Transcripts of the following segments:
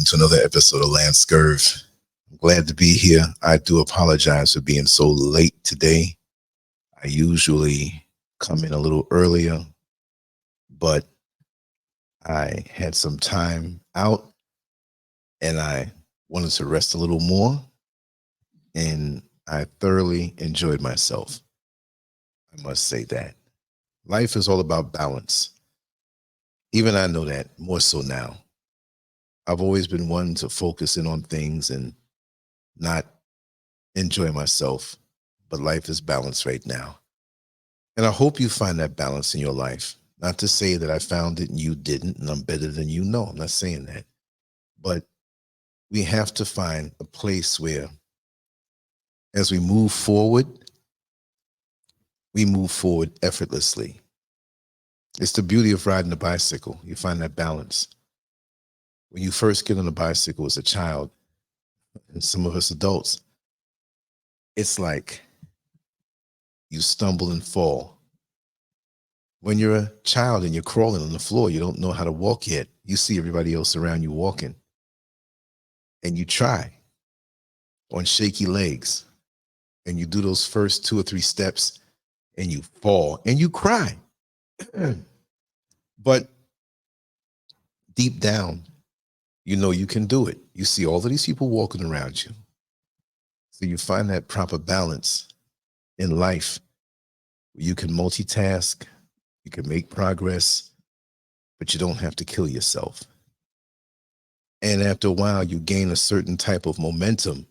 to another episode of LANCESCURV. I'm glad to be here. I do apologize for being so late today. I usually come in a little earlier, but I had some time out and I wanted to rest a little more, and I thoroughly enjoyed myself. I must say that. Life is all about balance. Even I know that more so now. I've always been one to focus in on things and not enjoy myself, but life is balanced right now. And I hope you find that balance in your life. Not to say that I found it and you didn't, and I'm better than you. No, I'm not saying that. But we have to find a place where, as we move forward effortlessly. It's the beauty of riding a bicycle. You find that balance. When you first get on a bicycle as a child, and some of us adults, it's like you stumble and fall. When you're a child and you're crawling on the floor, you don't know how to walk yet. You see everybody else around you walking, and you try on shaky legs, and you do those first 2 or 3 steps, and you fall, and you cry. But deep down, you know you can do it. You see all of these people walking around you. So you find that proper balance in life where you can multitask, you can make progress, but you don't have to kill yourself. And after a while, you gain a certain type of momentum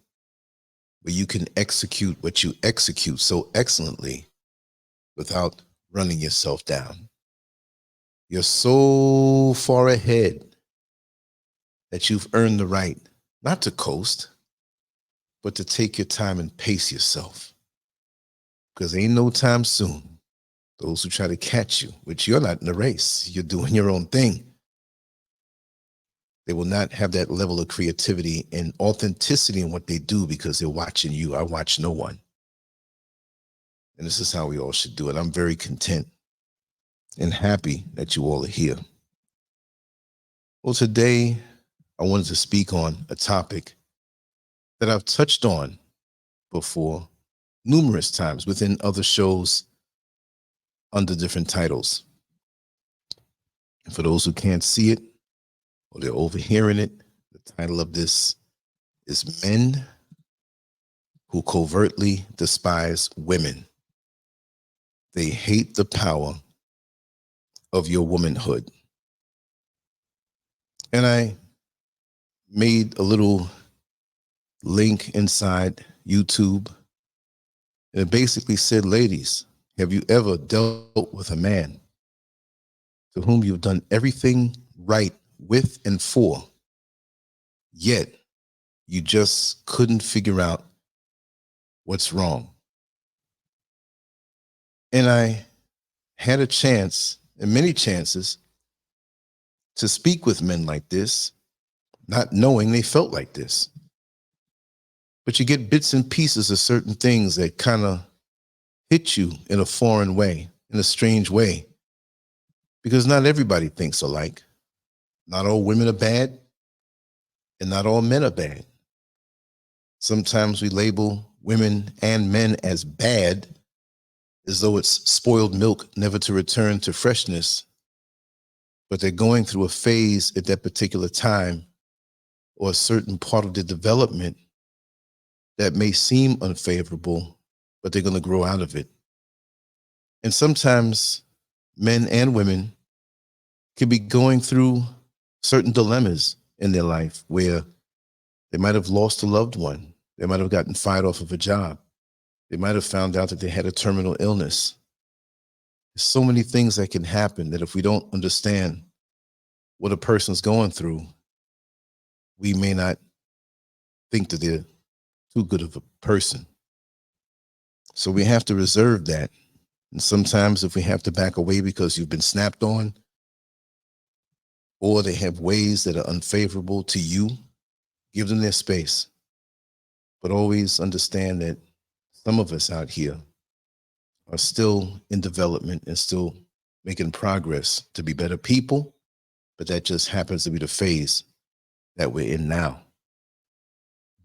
where you can execute what you execute so excellently without running yourself down. You're so far ahead that you've earned the right not to coast, but to take your time and pace yourself. Because ain't no time soon, those who try to catch you, which you're not in the race, you're doing your own thing, they will not have that level of creativity and authenticity in what they do because they're watching you. I watch no one. And this is how we all should do it. I'm very content and happy that you all are here. Well, today I wanted to speak on a topic that I've touched on before numerous times within other shows under different titles. And for those who can't see it or they're overhearing it, the title of this is Men Who Covertly Despise Women. They hate the power of your womanhood. And I made a little link inside YouTube, and it basically said, ladies, have you ever dealt with a man to whom you've done everything right with and for, yet you just couldn't figure out what's wrong? And I had a chance, and many chances, to speak with men like this, not knowing they felt like this. But you get bits and pieces of certain things that kind of hit you in a foreign way, in a strange way, because not everybody thinks alike. Not all women are bad, and not all men are bad. Sometimes we label women and men as bad as though it's spoiled milk, never to return to freshness, but they're going through a phase at that particular time or a certain part of the development that may seem unfavorable, but they're going to grow out of it. And sometimes men and women can be going through certain dilemmas in their life where they might have lost a loved one. They might have gotten fired off of a job. They might have found out that they had a terminal illness. There's so many things that can happen that if we don't understand what a person's going through, we may not think that they're too good of a person. So we have to reserve that. And sometimes if we have to back away because you've been snapped on, or they have ways that are unfavorable to you, give them their space. But always understand that some of us out here are still in development and still making progress to be better people, but that just happens to be the phase that we're in now.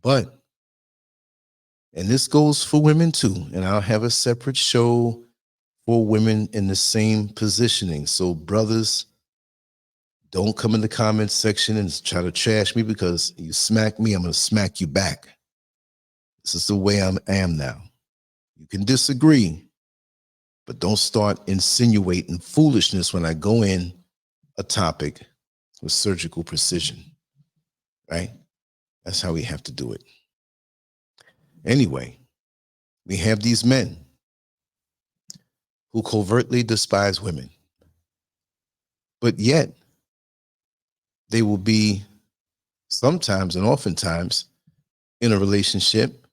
But, and this goes for women too, and I'll have a separate show for women in the same positioning. So brothers, don't come in the comments section and try to trash me, because you smack me, I'm going to smack you back. This is the way I am now. You can disagree, but don't start insinuating foolishness when I go in a topic with surgical precision, right? That's how we have to do it. Anyway, we have these men who covertly despise women, but yet they will be sometimes and oftentimes in a relationship,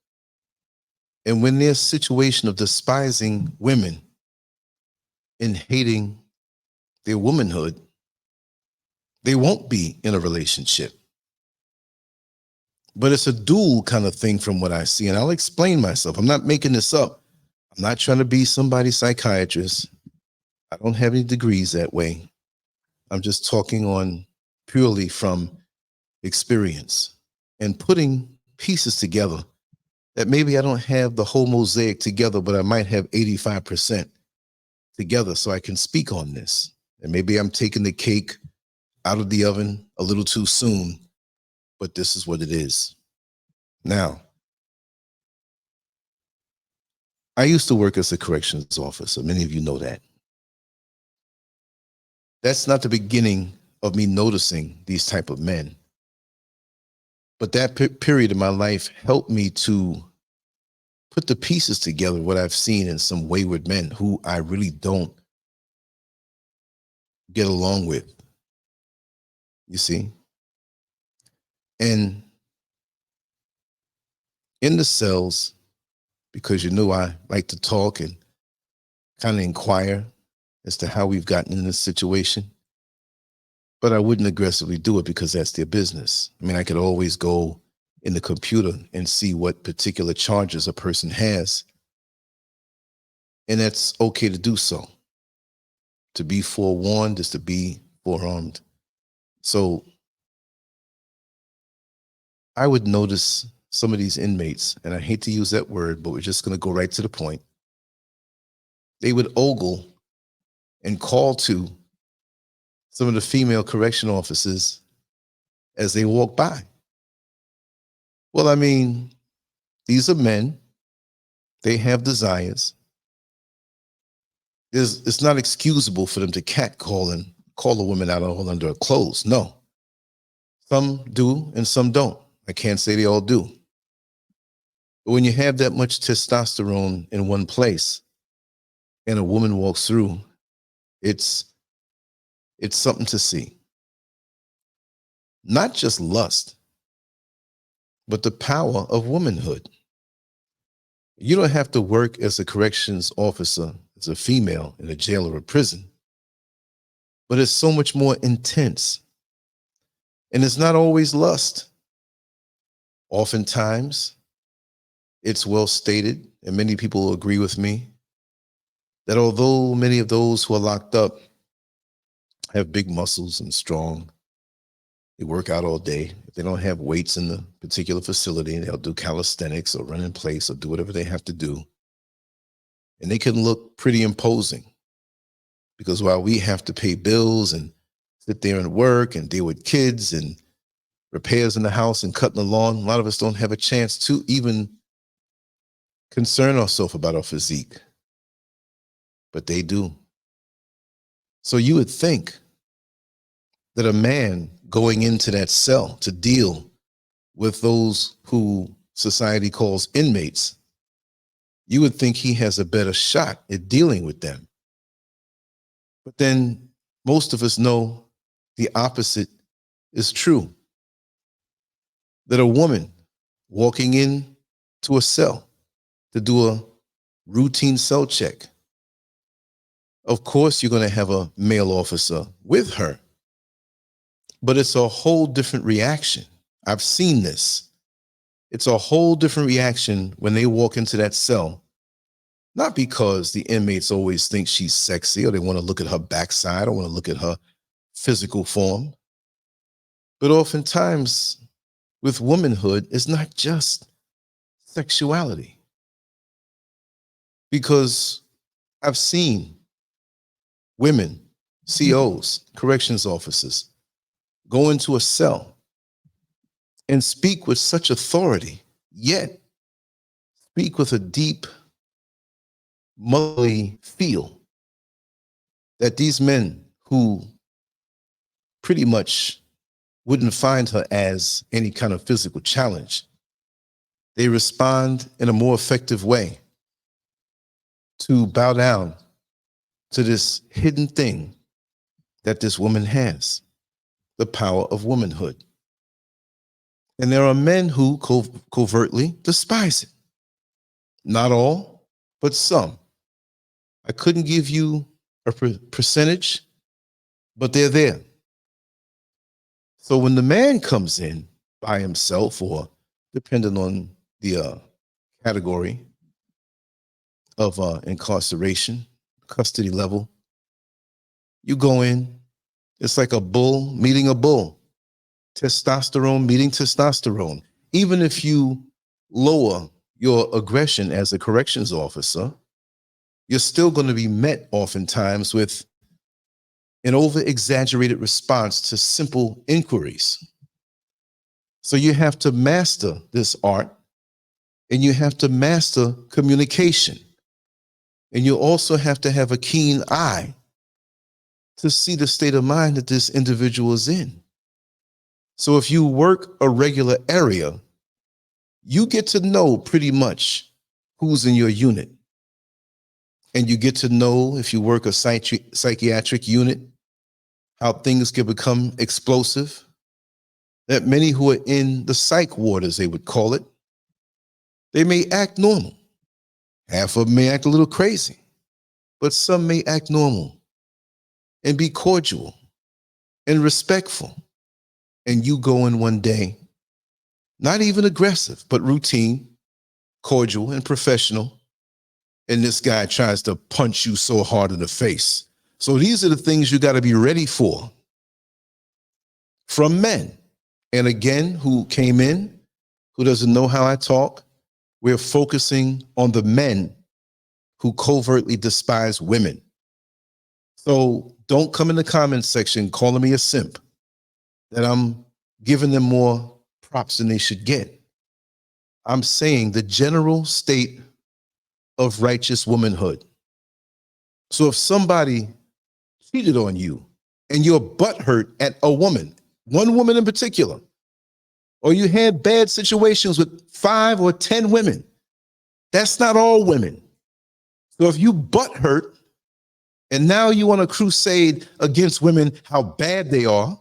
and when their situation of despising women and hating their womanhood, they won't be in a relationship. But it's a dual kind of thing from what I see, and I'll explain myself. I'm not making this up. I'm not trying to be somebody's psychiatrist. I don't have any degrees that way. I'm just talking on purely from experience and putting pieces together that maybe I don't have the whole mosaic together, but I might have 85% together so I can speak on this. And maybe I'm taking the cake out of the oven a little too soon, but this is what it is. Now, I used to work as a corrections officer. Many of you know that. That's not the beginning of me noticing these type of men. But that period of my life helped me to put the pieces together, what I've seen in some wayward men who I really don't get along with, you see? And in the cells, because you know I like to talk and kind of inquire as to how we've gotten in this situation, but I wouldn't aggressively do it because that's their business. I mean, I could always go in the computer and see what particular charges a person has, and that's okay to do so. To be forewarned is to be forearmed. So I would notice some of these inmates, and I hate to use that word, but we're just going to go right to the point. They would ogle and call to some of the female correction officers as they walk by. Well, I mean, these are men. They have desires. It's not excusable for them to catcall and call a woman out all under her clothes. No. Some do and some don't. I can't say they all do. But when you have that much testosterone in one place and a woman walks through, it's something to see. Not just lust, but the power of womanhood. You don't have to work as a corrections officer, as a female in a jail or a prison, but it's so much more intense. And it's not always lust. Oftentimes, it's well stated, and many people will agree with me, that although many of those who are locked up have big muscles and strong, they work out all day. If they don't have weights in the particular facility, they'll do calisthenics or run in place or do whatever they have to do. And they can look pretty imposing, because while we have to pay bills and sit there and work and deal with kids and repairs in the house and cutting the lawn, a lot of us don't have a chance to even concern ourselves about our physique, but they do. So you would think that a man going into that cell to deal with those who society calls inmates, you would think he has a better shot at dealing with them. But then most of us know the opposite is true. That a woman walking in to a cell to do a routine cell check, of course you're going to have a male officer with her, but it's a whole different reaction. I've seen this. It's a whole different reaction when they walk into that cell, not because the inmates always think she's sexy or they want to look at her backside or want to look at her physical form, But oftentimes with womanhood, it's not just sexuality. Because I've seen women, COs, corrections officers, go into a cell and speak with such authority, yet speak with a deep motherly feel that these men who pretty much wouldn't find her as any kind of physical challenge, they respond in a more effective way to bow down to this hidden thing that this woman has, the power of womanhood. And there are men who covertly despise it. Not all, but some. I couldn't give you a percentage, but they're there. So when the man comes in by himself, or depending on the category of incarceration, custody level, you go in, it's like a bull meeting a bull, testosterone meeting testosterone. Even if you lower your aggression as a corrections officer, you're still going to be met oftentimes with an over-exaggerated response to simple inquiries. So you have to master this art, and you have to master communication. And you also have to have a keen eye to see the state of mind that this individual is in. So if you work a regular area, you get to know pretty much who's in your unit. And you get to know, if you work a psychiatric unit, how things can become explosive. That many who are in the psych ward, as they would call it, they may act normal. Half of them may act a little crazy, but some may act normal and be cordial and respectful. And you go in one day, not even aggressive, but routine, cordial, and professional. And this guy tries to punch you so hard in the face. So these are the things you got to be ready for from men. And again, who came in, who doesn't know how I talk, we're focusing on the men who covertly despise women. So don't come in the comments section calling me a simp, that I'm giving them more props than they should get. I'm saying the general state of righteous womanhood. So if somebody cheated on you and you're butthurt at a woman, one woman in particular, or you had bad situations with 5 or 10 women, that's not all women. So if you butthurt and now you want to crusade against women, how bad they are,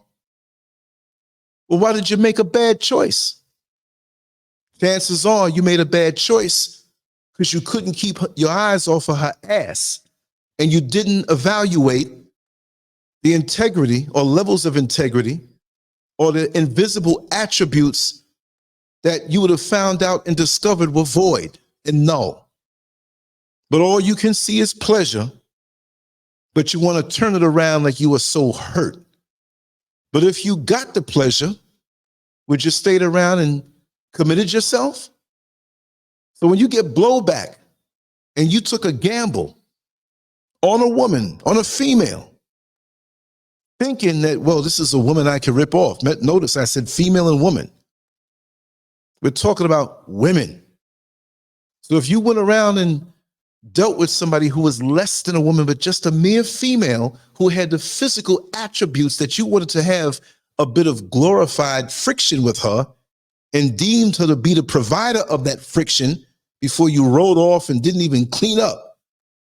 well, why did you make a bad choice? Chances are you made a bad choice because you couldn't keep your eyes off of her ass, and you didn't evaluate the integrity or levels of integrity or the invisible attributes that you would have found out and discovered were void and null. But all you can see is pleasure, but you want to turn it around like you were so hurt. But if you got the pleasure, would you stayed around and committed yourself? So when you get blowback and you took a gamble on a woman, on a female, thinking that, well, this is a woman I can rip off. Notice I said female and woman. We're talking about women. So if you went around and dealt with somebody who was less than a woman, but just a mere female who had the physical attributes that you wanted to have a bit of glorified friction with her, and deemed her to be the provider of that friction before you rolled off and didn't even clean up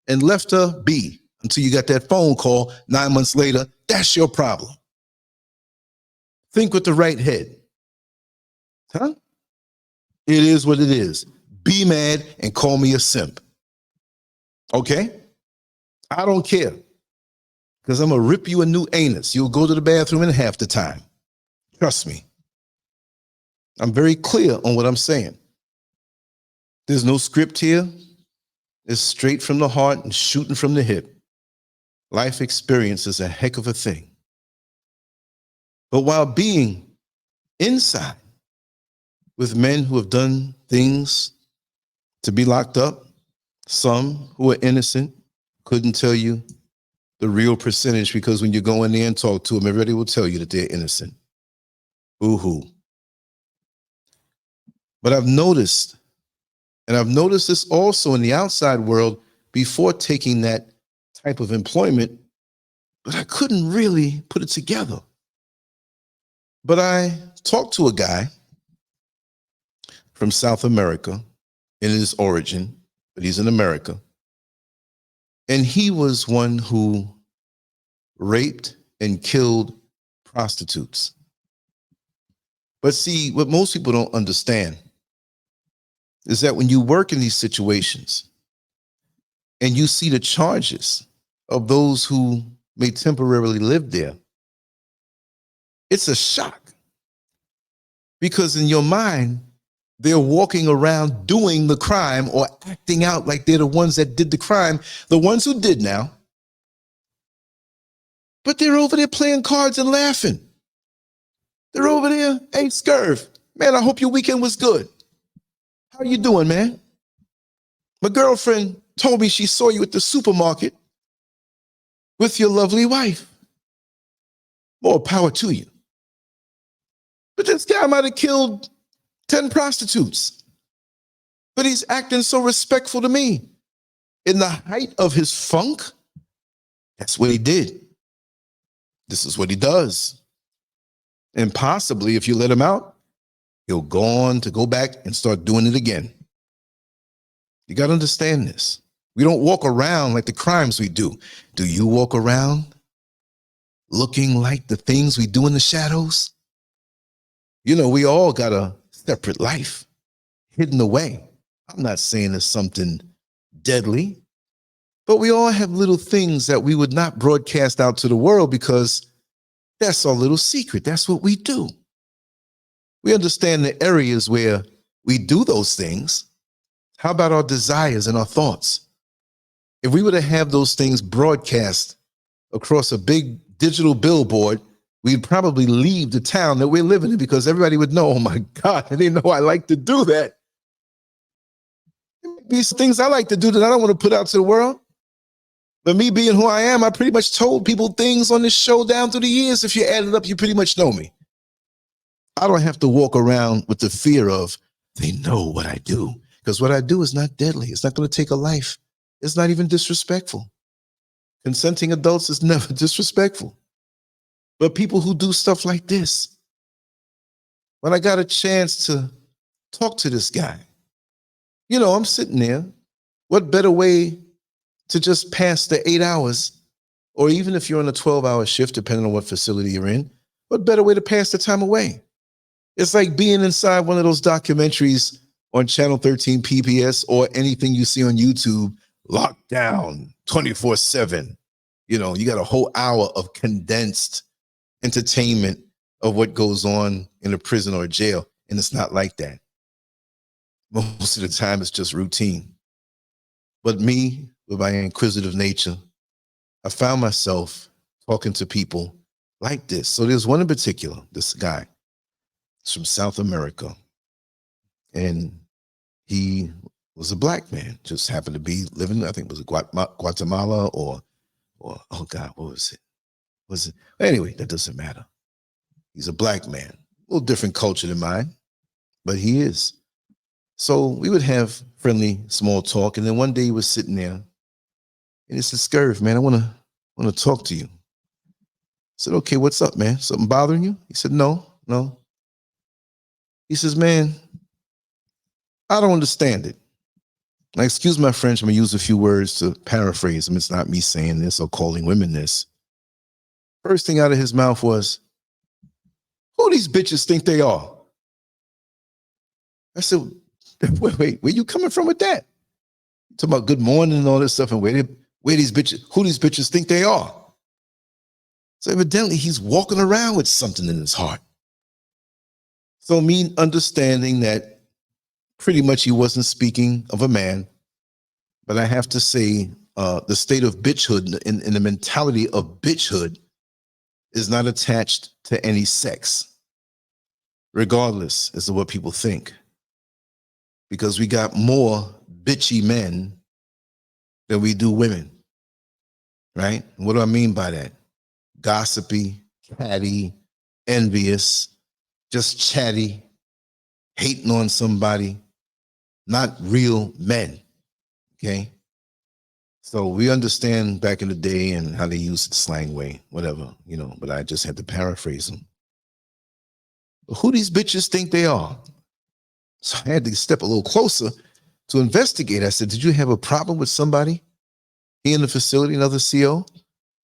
and left her be until you got that phone call 9 months later, that's your problem. Think with the right head. Huh? It is what it is. Be mad and call me a simp. Okay? I don't care, because I'm going to rip you a new anus. You'll go to the bathroom in half the time. Trust me. I'm very clear on what I'm saying. There's no script here. It's straight from the heart and shooting from the hip. Life experience is a heck of a thing. But while being inside with men who have done things to be locked up, some who are innocent, couldn't tell you the real percentage because when you go in there and talk to them, everybody will tell you that they're innocent. Boo-hoo. But I've noticed, and I've noticed this also in the outside world before taking that type of employment, but I couldn't really put it together. But I talked to a guy from South America in his origin, but he's in America. And he was one who raped and killed prostitutes. But see, what most people don't understand is that when you work in these situations and you see the charges of those who may temporarily live there, it's a shock. Because in your mind, they're walking around doing the crime or acting out like they're the ones that did the crime, the ones who did now. But they're over there playing cards and laughing. They're over there, hey, SCURV, man, I hope your weekend was good. How you doing, man? My girlfriend told me she saw you at the supermarket with your lovely wife. More power to you. But this guy might have killed 10 prostitutes, but he's acting so respectful to me. In the height of his funk, that's what he did. This is what he does. And possibly if you let him out, he'll go on to go back and start doing it again. You got to understand this. We don't walk around like the crimes we do. Do you walk around looking like the things we do in the shadows? You know, we all got a separate life hidden away. I'm not saying it's something deadly, but we all have little things that we would not broadcast out to the world because that's our little secret. That's what we do. We understand the areas where we do those things. How about our desires and our thoughts? If we were to have those things broadcast across a big digital billboard, we'd probably leave the town that we're living in because everybody would know, oh my God, they know I like to do that. These things I like to do that I don't want to put out to the world. But me being who I am, I pretty much told people things on this show down through the years. If you add it up, you pretty much know me. I don't have to walk around with the fear of, they know what I do. Because what I do is not deadly. It's not going to take a life. It's not even disrespectful. Consenting adults is never disrespectful. But people who do stuff like this, when I got a chance to talk to this guy, you know, I'm sitting there. What better way to just pass the 8 hours, or even if you're on a 12-hour shift, depending on what facility you're in, what better way to pass the time away? It's like being inside one of those documentaries on Channel 13 PBS or anything you see on YouTube, locked down 24/7. You know, you got a whole hour of condensed entertainment of what goes on in a prison or a jail. And it's not like that. Most of the time, it's just routine. But me, with my inquisitive nature, I found myself talking to people like this. So there's one in particular, this guy. He's from South America. And he was a black man, just happened to be living, I think it was Guatemala or oh God, what was it? Anyway, that doesn't matter. He's a black man, a little different culture than mine, but he is. So we would have friendly small talk. And then one day he was sitting there and he said, SCURV, man, I want to talk to you. I said, okay, what's up, man? Something bothering you? He said, no. He says, man, I don't understand it. Now, excuse my French, I'm going to use a few words to paraphrase him. It's not me saying this or calling women this. First thing out of his mouth was, who these bitches think they are? I said, wait, where you coming from with that? Talking about good morning and all this stuff, and who these bitches think they are? So evidently he's walking around with something in his heart. So me understanding that pretty much he wasn't speaking of a man, but I have to say the state of bitchhood and the mentality of bitchhood is not attached to any sex. regardless as to what people think. Because we got more bitchy men than we do women, right? What do I mean by that? Gossipy, catty, envious, just chatty, hating on somebody, not real men, okay? So we understand back in the day and how they used the slang way, whatever, you know, but I just had to paraphrase them. But who these bitches think they are? So I had to step a little closer to investigate. I said, did you have a problem with somebody here in the facility, another CO?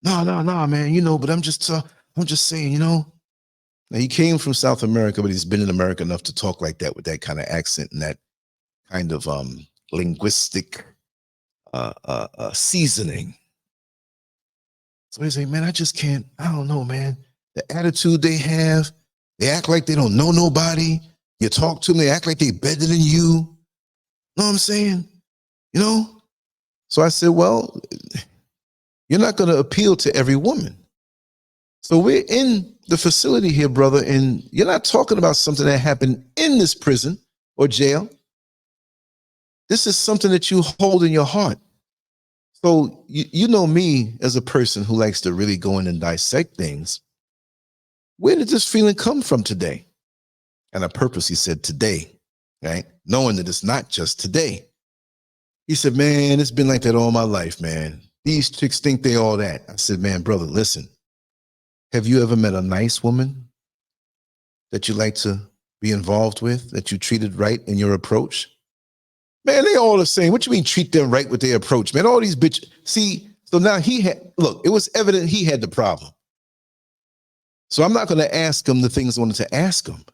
No, man, you know, but I'm just saying, you know. Now, he came from South America, but he's been in America enough to talk like that with that kind of accent and that kind of linguistic seasoning. So he's like, man, I just can't, I don't know, man. The attitude they have, they act like they don't know nobody. You talk to them, they act like they better than you. Know what I'm saying? You know? So I said, well, you're not going to appeal to every woman. So we're in the facility here, brother, and you're not talking about something that happened in this prison or jail. This is something that you hold in your heart. So you know me as a person who likes to really go in and dissect things. Where did this feeling come from today? And I purposely said today, right? Knowing that it's not just today. He said, man, it's been like that all my life, man. These chicks think they all that. I said, man, brother, listen. Have you ever met a nice woman that you like to be involved with, that you treated right in your approach? Man, they all the same. What you mean treat them right with their approach? Man, all these bitches. See, so now look, it was evident he had the problem. So I'm not going to ask him the things I wanted to ask him.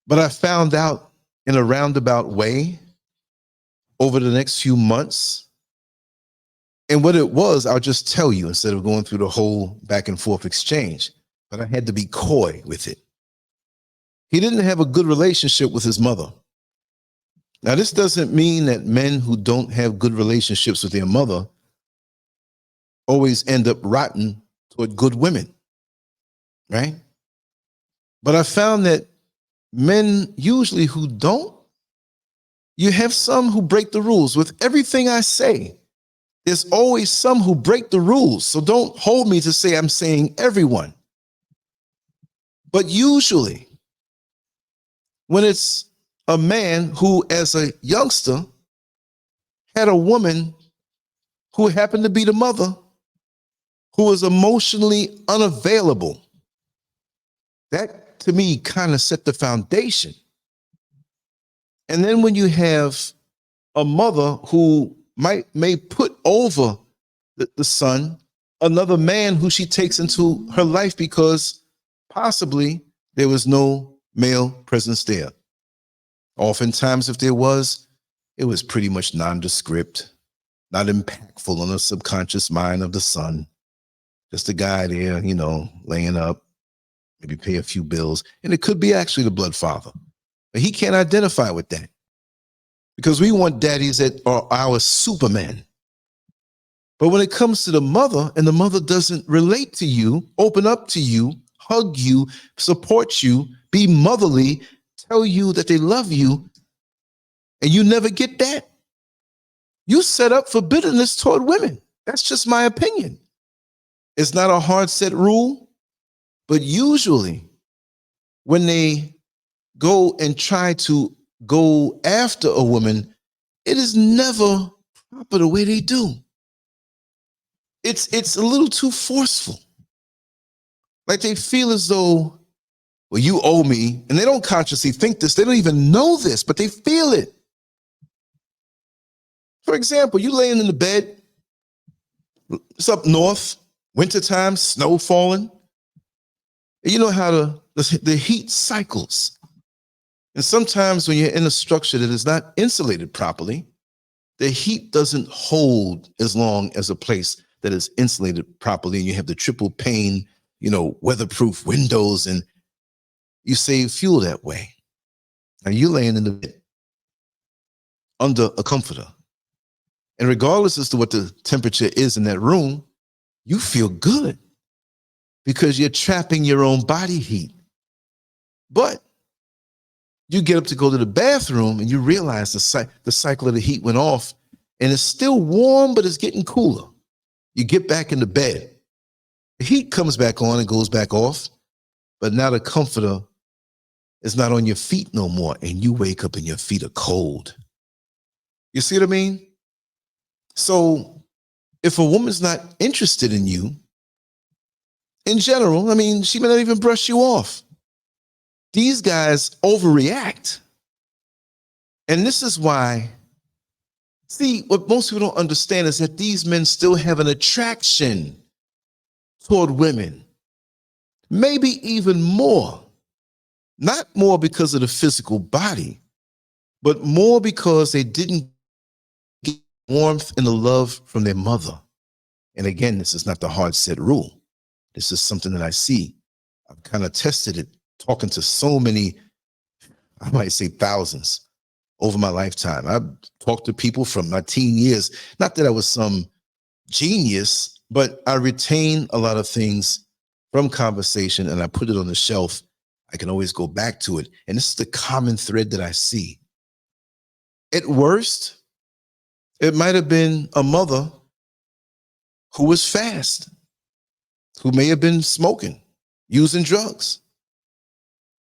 But I found out in a roundabout way over the next few months. And what it was, I'll just tell you instead of going through the whole back and forth exchange. But I had to be coy with it. He didn't have a good relationship with his mother. Now, this doesn't mean that men who don't have good relationships with their mother always end up rotten toward good women, right? But I found that men usually who don't, you have some who break the rules. With everything I say, there's always some who break the rules. So don't hold me to say I'm saying everyone. But usually, when it's a man who, as a youngster, had a woman who happened to be the mother, who was emotionally unavailable, that to me kind of set the foundation. And then when you have a mother who may put over the son, another man who she takes into her life because possibly there was no male presence there. Oftentimes, if there was, it was pretty much nondescript, not impactful on the subconscious mind of the son. Just a guy there, you know, laying up, maybe pay a few bills. And it could be actually the blood father. But he can't identify with that. Because we want daddies that are our supermen. But when it comes to the mother, and the mother doesn't relate to you, open up to you, hug you, support you, be motherly, tell you that they love you, and you never get that, you set up for bitterness toward women. That's just my opinion. It's not a hard set rule, but usually when they go and try to go after a woman, it is never proper the way they do. It's a little too forceful. Like they feel as though, well, you owe me. And they don't consciously think this. They don't even know this, but they feel it. For example, you laying in the bed. It's up north, wintertime, snow falling. And you know how the heat cycles. And sometimes when you're in a structure that is not insulated properly, the heat doesn't hold as long as a place that is insulated properly. And you have the triple pane, you know, weatherproof windows, and you save fuel that way. Now you're laying in the bed under a comforter. And regardless as to what the temperature is in that room, you feel good because you're trapping your own body heat. But you get up to go to the bathroom and you realize the cycle of the heat went off and it's still warm, but it's getting cooler. You get back into bed. The heat comes back on and goes back off, but now the comforter is not on your feet no more, and you wake up and your feet are cold. You see what I mean? So if a woman's not interested in you, in general, I mean, she may not even brush you off. These guys overreact. And this is why, see, what most people don't understand is that these men still have an attraction toward women. Maybe even more. Not more because of the physical body, but more because they didn't get warmth and the love from their mother. And again, this is not the hard set rule. This is something that I see. I've kind of tested it, talking to so many, I might say thousands over my lifetime. I've talked to people from my teen years. Not that I was some genius, but I retain a lot of things from conversation and I put it on the shelf. I can always go back to it. And this is the common thread that I see. At worst, it might have been a mother who was fast, who may have been smoking, using drugs,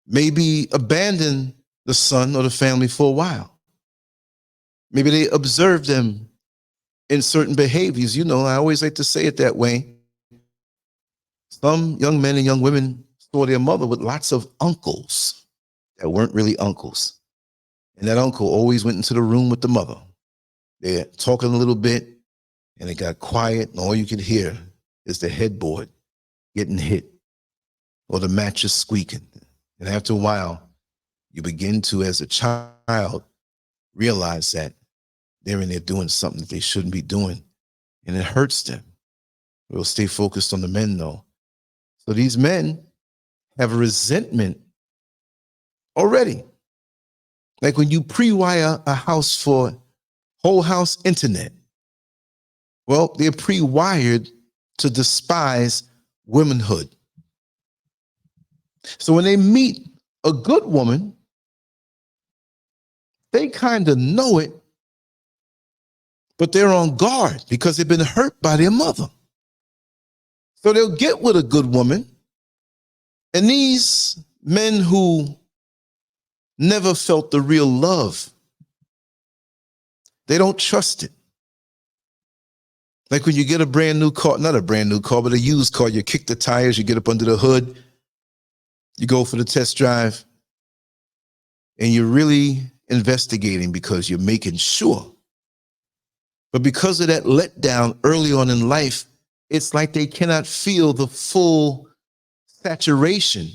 maybe abandoned the son or the family for a while. Maybe they observed them in certain behaviors. You know, I always like to say it that way. Some young men and young women saw their mother with lots of uncles that weren't really uncles. And that uncle always went into the room with the mother. They're talking a little bit and it got quiet and all you could hear is the headboard getting hit or the mattress squeaking. And after a while, you begin to, as a child, realize that they're in there doing something that they shouldn't be doing. And it hurts them. We'll stay focused on the men though. So these men have a resentment already. Like when you pre-wire a house for whole house internet, well, they're pre-wired to despise womanhood. So when they meet a good woman, they kind of know it, but they're on guard because they've been hurt by their mother. So they'll get with a good woman, and these men who never felt the real love, they don't trust it. Like when you get a brand new car, not a brand new car, but a used car, you kick the tires, you get up under the hood, you go for the test drive, and you're really investigating because you're making sure. But because of that letdown early on in life, it's like they cannot feel the full saturation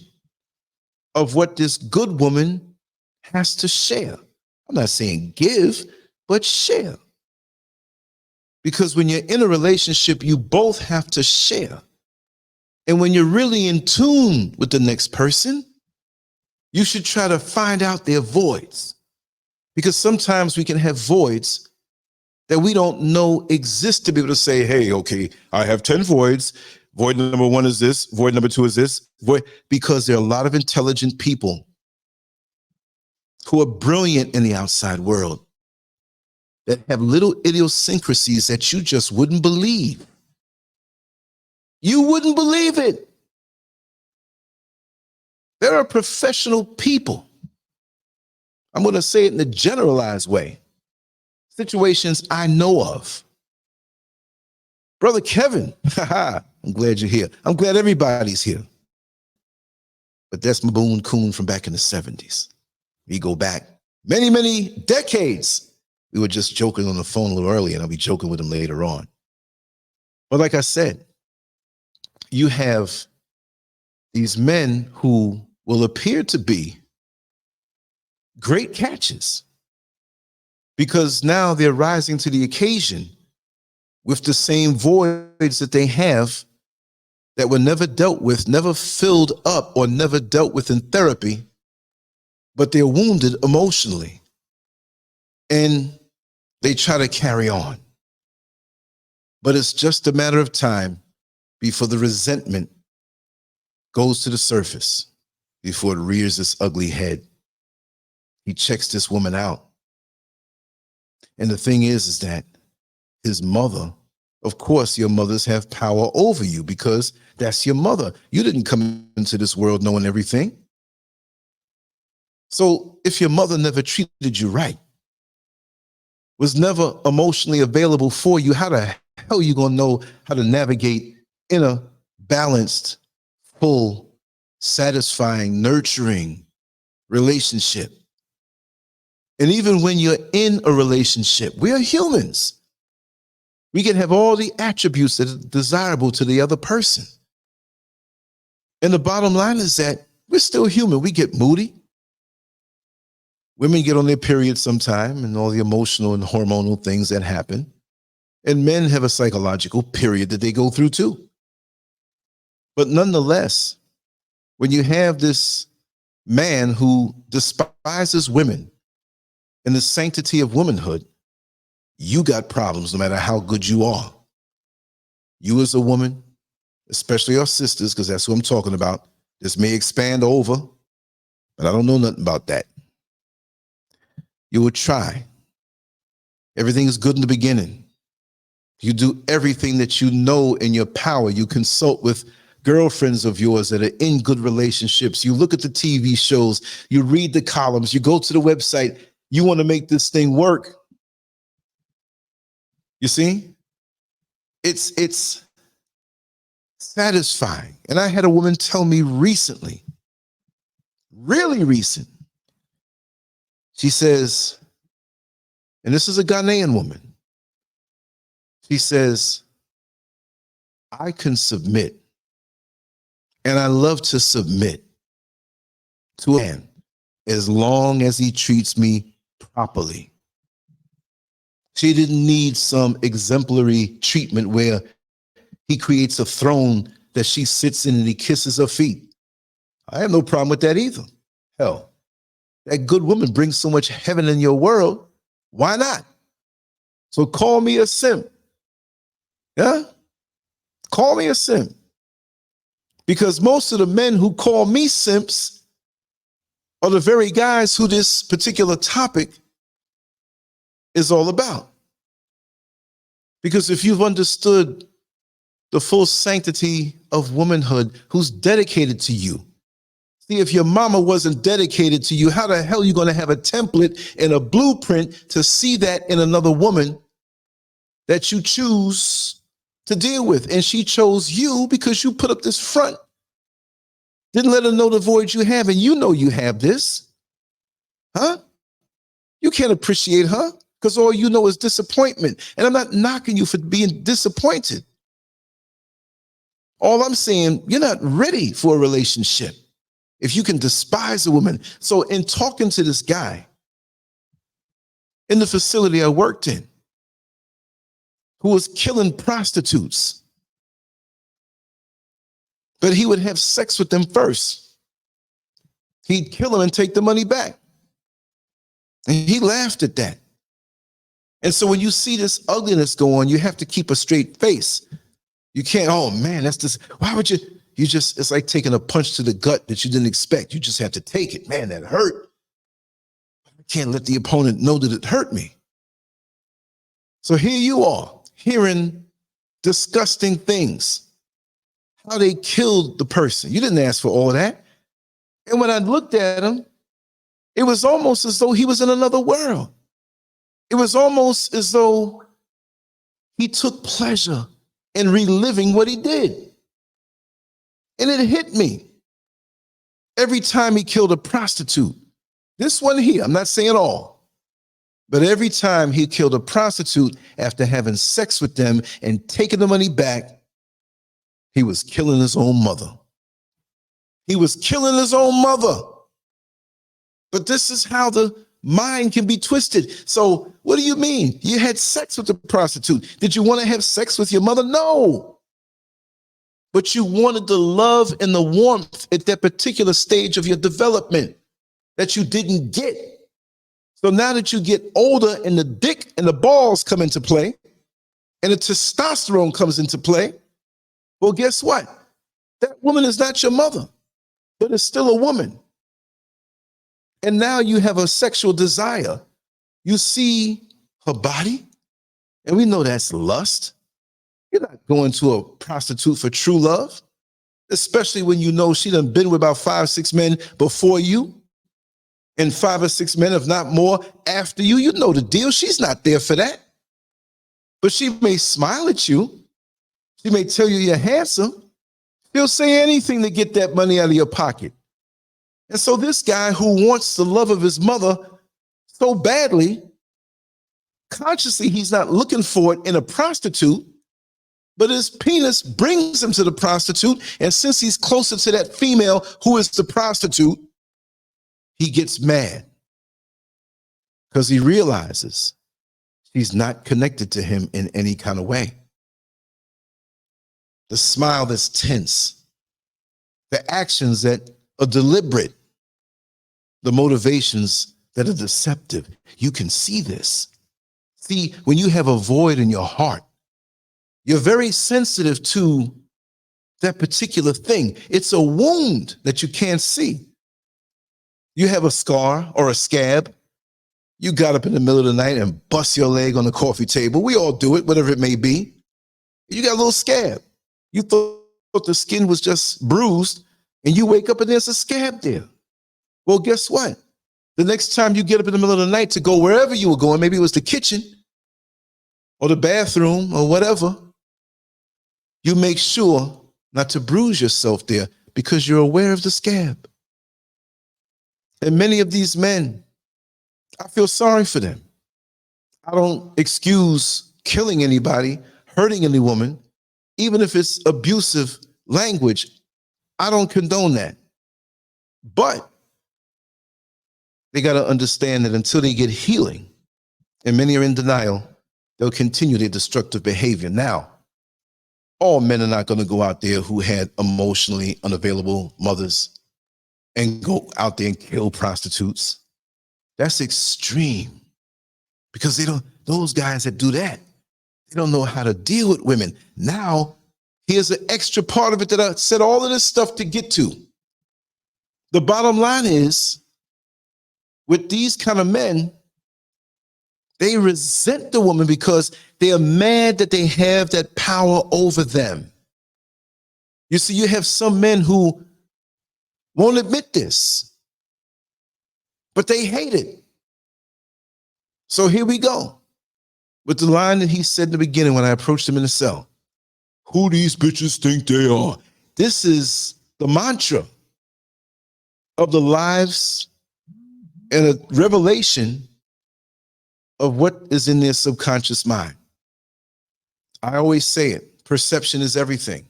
of what this good woman has to share. I'm not saying give, but share. Because when you're in a relationship, you both have to share. And when you're really in tune with the next person, you should try to find out their voids. Because sometimes we can have voids that we don't know exist to be able to say, hey, okay, I have 10 voids. Void number 1 is this. Void number 2 is this. Void, because there are a lot of intelligent people who are brilliant in the outside world that have little idiosyncrasies that you just wouldn't believe. You wouldn't believe it. There are professional people. I'm going to say it in a generalized way. Situations I know of. Brother Kevin, I'm glad you're here. I'm glad everybody's here. But that's my Boone Coon from back in the 70s. We go back many, many decades. We were just joking on the phone a little earlier, and I'll be joking with him later on. But like I said, you have these men who will appear to be great catches because now they're rising to the occasion with the same voids that they have that were never dealt with, never filled up, or never dealt with in therapy, but they're wounded emotionally. And they try to carry on. But it's just a matter of time before the resentment goes to the surface. before it rears its ugly head. He checks this woman out. And the thing is that his mother, of course, your mothers have power over you because that's your mother. You didn't come into this world knowing everything. So if your mother never treated you right, was never emotionally available for you, how the hell are you going to know how to navigate in a balanced, full, satisfying, nurturing relationship? And even when you're in a relationship, we are humans. We can have all the attributes that are desirable to the other person. And the bottom line is that we're still human. We get moody. Women get on their period sometime and all the emotional and hormonal things that happen. And men have a psychological period that they go through too. But nonetheless, when you have this man who despises women and the sanctity of womanhood, you got problems no matter how good you are. You as a woman, especially our sisters, because that's who I'm talking about. This may expand over, but I don't know nothing about that. You will try. Everything is good in the beginning. You do everything that you know in your power. You consult with girlfriends of yours that are in good relationships. You look at the TV shows, you read the columns, you go to the website, you want to make this thing work. You see? It's satisfying. And I had a woman tell me recently, really recent, she says, and this is a Ghanaian woman, she says, I can submit, and I love to submit to a man as long as he treats me properly. She didn't need some exemplary treatment where he creates a throne that she sits in and he kisses her feet. I have no problem with that either. Hell, that good woman brings so much heaven in your world. Why not? So call me a simp. Yeah? Call me a simp. Because most of the men who call me simps are the very guys who this particular topic is all about. Because if you've understood the full sanctity of womanhood, who's dedicated to you. See, if your mama wasn't dedicated to you, how the hell are you going to have a template and a blueprint to see that in another woman that you choose to deal with? And she chose you because you put up this front. Didn't let her know the void you have, and you know you have this. Huh? You can't appreciate her because all you know is disappointment. And I'm not knocking you for being disappointed. All I'm saying, you're not ready for a relationship if you can despise a woman. So in talking to this guy in the facility I worked in, who was killing prostitutes, but he would have sex with them first. He'd kill them and take the money back. And he laughed at that. And so when you see this ugliness go on, you have to keep a straight face. You can't, oh man, that's this. Why would you just, it's like taking a punch to the gut that you didn't expect. You just have to take it. Man, that hurt. I can't let the opponent know that it hurt me. So here you are, hearing disgusting things, how they killed the person. You didn't ask for all that. And when I looked at him, it was almost as though he was in another world. It was almost as though he took pleasure in reliving what he did. And it hit me. Every time he killed a prostitute, this one here, I'm not saying all, but every time he killed a prostitute after having sex with them and taking the money back, he was killing his own mother. He was killing his own mother. But this is how the mind can be twisted. So what do you mean? You had sex with the prostitute. Did you want to have sex with your mother? No. But you wanted the love and the warmth at that particular stage of your development that you didn't get. So now that you get older and the dick and the balls come into play and the testosterone comes into play, well, guess what? That woman is not your mother. but it's still a woman. And now you have a sexual desire. You see her body, and we know that's lust. You're not going to a prostitute for true love, especially when you know she done been with about 5 or 6 men before you, and 5 or 6 men, if not more, after you. You know the deal. She's not there for that. But she may smile at you. She may tell you you're handsome. She'll say anything to get that money out of your pocket. And so this guy who wants the love of his mother so badly, consciously he's not looking for it in a prostitute, but his penis brings him to the prostitute. And since he's closer to that female who is the prostitute, he gets mad because he realizes she's not connected to him in any kind of way. The smile that's tense, the actions that are deliberate, the motivations that are deceptive. You can see this. See, when you have a void in your heart, you're very sensitive to that particular thing. It's a wound that you can't see. You have a scar or a scab. You got up in the middle of the night and bust your leg on the coffee table. We all do it, whatever it may be. You got a little scab. You thought the skin was just bruised, and you wake up and there's a scab there. Well, guess what? The next time you get up in the middle of the night to go wherever you were going, maybe it was the kitchen or the bathroom or whatever, you make sure not to bruise yourself there because you're aware of the scab. And many of these men, I feel sorry for them. I don't excuse killing anybody, hurting any woman, even if it's abusive language. I don't condone that. But they got to understand that until they get healing, and many are in denial, they'll continue their destructive behavior. Now, all men are not going to go out there who had emotionally unavailable mothers and go out there and kill prostitutes. That's extreme, because those guys that do that, they don't know how to deal with women. Now, here's an extra part of it that I said all of this stuff to get to. The bottom line is, with these kind of men, they resent the woman because they are mad that they have that power over them. You see, you have some men who won't admit this, but they hate it. So here we go with the line that he said in the beginning when I approached him in the cell. Who these bitches think they are? This is the mantra of the lives and a revelation of what is in their subconscious mind. I always say it, perception is everything.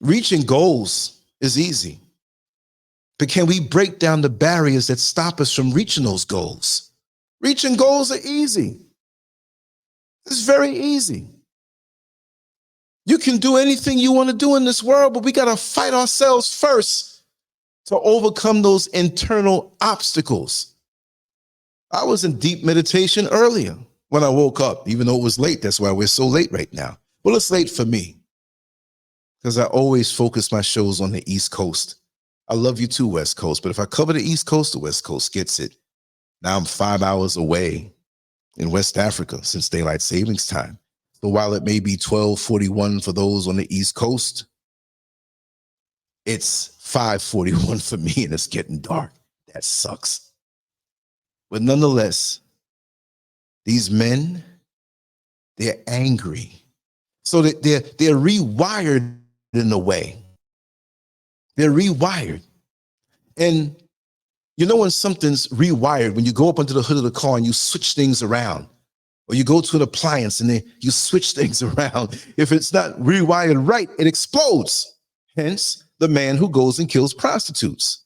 Reaching goals is easy, but can we break down the barriers that stop us from reaching those goals? Reaching goals are easy. It's very easy. You can do anything you want to do in this world, but we got to fight ourselves first to overcome those internal obstacles. I was in deep meditation earlier when I woke up, even though it was late. That's why we're so late right now. Well, it's late for me because I always focus my shows on the East Coast. I love you too, West Coast, but if I cover the East Coast, the West Coast gets it. Now I'm 5 hours away in West Africa since daylight savings time. So while it may be 12:41 for those on the East Coast, it's 5:41 for me and it's getting dark. That sucks. But nonetheless, these men, they're angry. So that they're rewired in a way. They're rewired. And you know when something's rewired, when you go up under the hood of the car and you switch things around, or you go to an appliance and then you switch things around, if it's not rewired right, it explodes. Hence, the man who goes and kills prostitutes.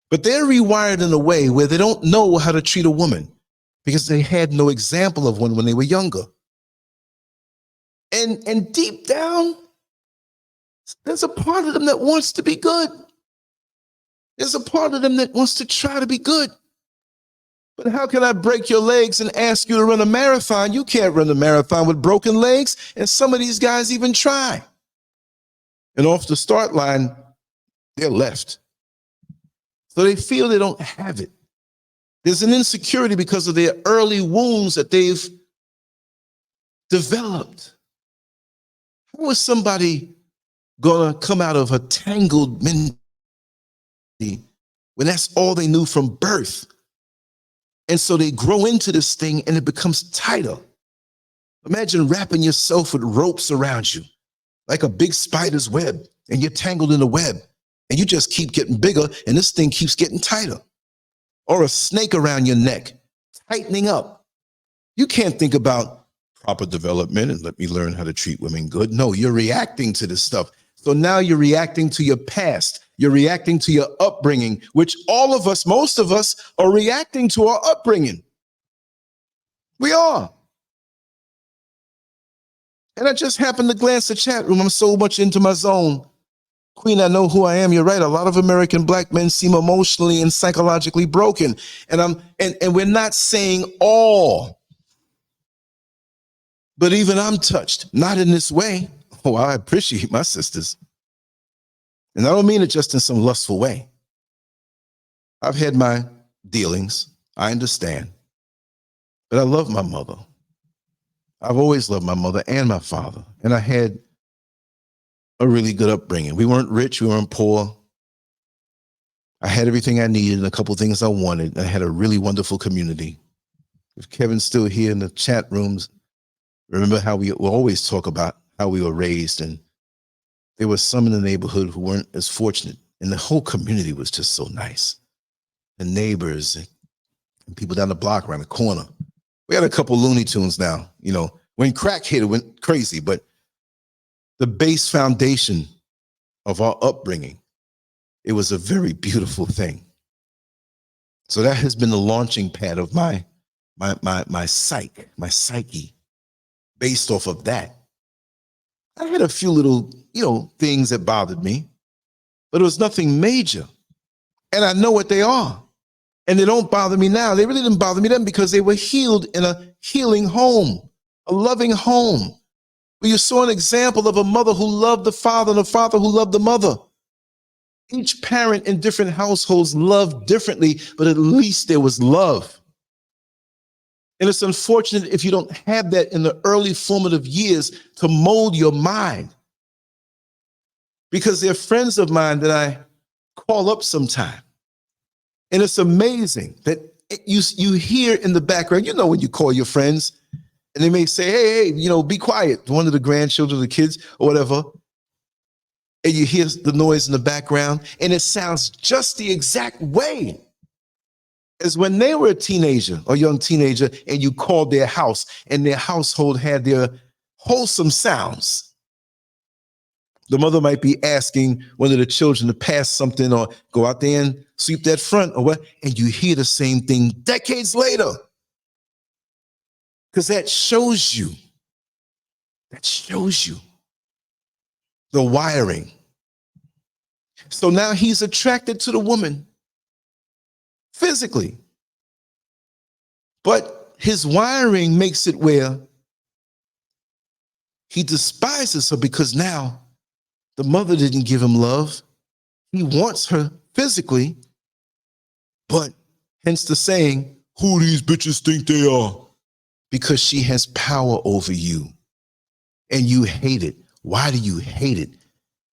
But they're rewired in a way where they don't know how to treat a woman because they had no example of one when they were younger. And deep down, there's a part of them that wants to be good. There's a part of them that wants to try to be good. But how can I break your legs and ask you to run a marathon? You can't run a marathon with broken legs, and some of these guys even try. And off the start line, they're left. So they feel they don't have it. There's an insecurity because of their early wounds that they've developed. How is somebody gonna come out of a tangled mentality when that's all they knew from birth? And so they grow into this thing and it becomes tighter. Imagine wrapping yourself with ropes around you, like a big spider's web, and you're tangled in the web, and you just keep getting bigger, and this thing keeps getting tighter. Or a snake around your neck, tightening up. You can't think about proper development and let me learn how to treat women good. No, you're reacting to this stuff. So now you're reacting to your past. You're reacting to your upbringing, which all of us, most of us, are reacting to our upbringing. We are. And I just happened to glance at the chat room. I'm so much into my zone. Queen, I know who I am. You're right. A lot of American black men seem emotionally and psychologically broken. And we're not saying all, but even I'm touched, not in this way. Oh, I appreciate my sisters. And I don't mean it just in some lustful way. I've had my dealings. I understand. But I love my mother. I've always loved my mother and my father. And I had a really good upbringing. We weren't rich, we weren't poor. I had everything I needed and a couple of things I wanted. I had a really wonderful community. If Kevin's still here in the chat rooms, remember how we always talk about how we were raised, and there were some in the neighborhood who weren't as fortunate, and the whole community was just so nice. The neighbors and people down the block around the corner. We had a couple Looney Tunes now. You know, when crack hit, it went crazy, but the base foundation of our upbringing, it was a very beautiful thing. So that has been the launching pad of my psyche, based off of that. I had a few little, things that bothered me, but it was nothing major. And I know what they are. And they don't bother me now. They really didn't bother me then because they were healed in a healing home, a loving home. Where you saw an example of a mother who loved the father and a father who loved the mother. Each parent in different households loved differently, but at least there was love. And it's unfortunate if you don't have that in the early formative years to mold your mind. Because they're friends of mine that I call up sometime. And it's amazing that you hear in the background, when you call your friends, and they may say, hey, be quiet. One of the grandchildren, the kids, or whatever. And you hear the noise in the background, and it sounds just the exact way as when they were a teenager or young teenager, and you called their house, and their household had their wholesome sounds. The mother might be asking one of the children to pass something or go out there and sweep that front or what, and you hear the same thing decades later. Because that shows you the wiring. So now he's attracted to the woman physically. But his wiring makes it where he despises her because now the mother didn't give him love. He wants her physically, but hence the saying, who these bitches think they are? Because she has power over you and you hate it. Why do you hate it?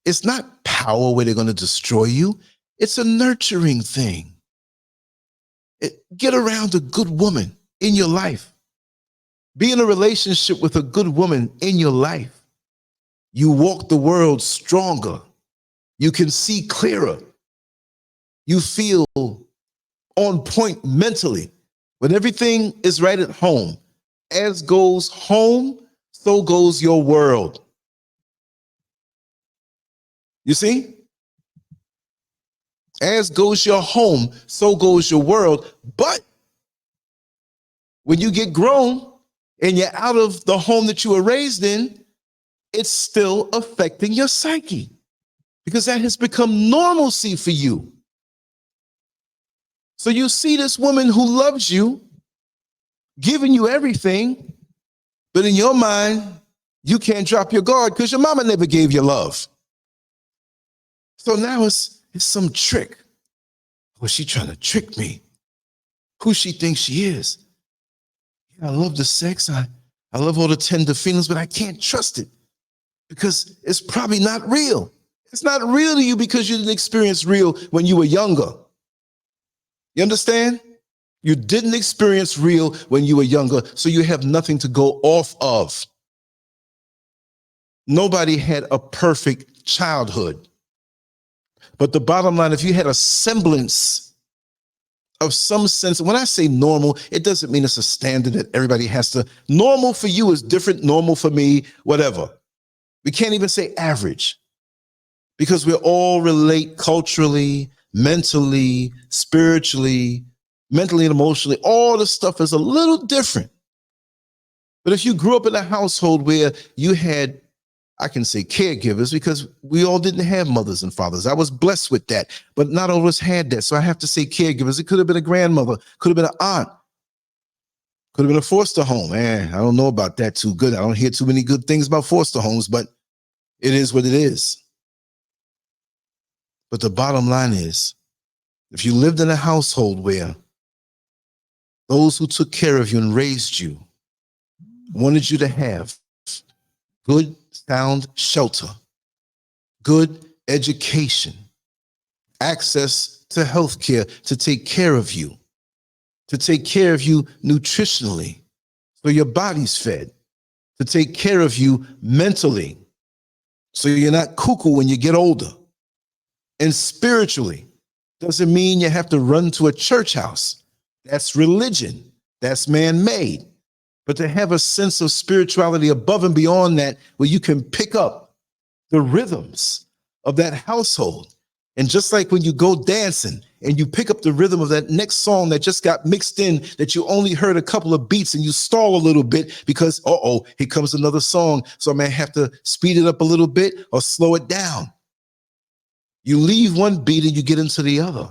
It's not power where they're going to destroy you. It's a nurturing thing. Get around a good woman in your life. Be in a relationship with a good woman in your life. You walk the world stronger. You can see clearer. You feel on point mentally. When everything is right at home, as goes home, so goes your world. You see? As goes your home, so goes your world. But when you get grown and you're out of the home that you were raised in, it's still affecting your psyche because that has become normalcy for you. So you see this woman who loves you, giving you everything, but in your mind, you can't drop your guard because your mama never gave you love. So now it's some trick. Was she trying to trick me? Who she thinks she is? Yeah, I love the sex. I love all the tender feelings, but I can't trust it because it's probably not real. It's not real to you because you didn't experience real when you were younger. You understand? You didn't experience real when you were younger, so you have nothing to go off of. Nobody had a perfect childhood. But the bottom line, if you had a semblance of some sense, when I say normal, it doesn't mean it's a standard that everybody has to. Normal for you is different, normal for me, whatever. We can't even say average because we all relate culturally, mentally, spiritually, mentally and emotionally. All the stuff is a little different. But if you grew up in a household where you had, I can say caregivers because we all didn't have mothers and fathers. I was blessed with that, but not all of us had that. So I have to say caregivers. It could have been a grandmother, could have been an aunt, could have been a foster home. Man, I don't know about that too good. I don't hear too many good things about foster homes, but it is what it is. But the bottom line is, if you lived in a household where those who took care of you and raised you wanted you to have good, sound shelter, good education, access to health care to take care of you nutritionally, so your body's fed, to take care of you mentally, so you're not cuckoo when you get older, and spiritually. Doesn't mean you have to run to a church house. That's religion. That's man-made. But to have a sense of spirituality above and beyond that, where you can pick up the rhythms of that household. And just like when you go dancing and you pick up the rhythm of that next song that just got mixed in, that you only heard a couple of beats and you stall a little bit because, here comes another song. So I may have to speed it up a little bit or slow it down. You leave one beat and you get into the other.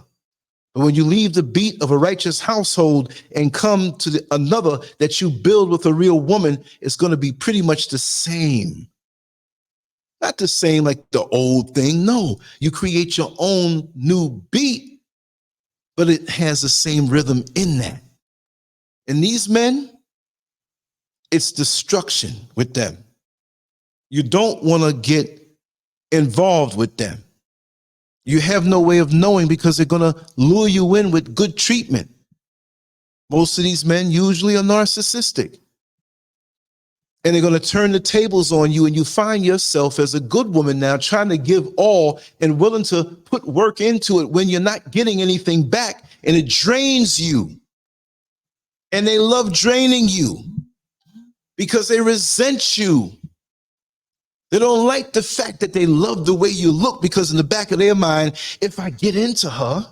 But when you leave the beat of a righteous household and come to another that you build with a real woman, it's going to be pretty much the same. Not the same like the old thing. No, you create your own new beat, but it has the same rhythm in that. And these men, it's destruction with them. You don't want to get involved with them. You have no way of knowing because they're going to lure you in with good treatment. Most of these men usually are narcissistic. And they're going to turn the tables on you, and you find yourself as a good woman now trying to give all and willing to put work into it when you're not getting anything back, and it drains you. And they love draining you because they resent you. They don't like the fact that they love the way you look because in the back of their mind, if I get into her,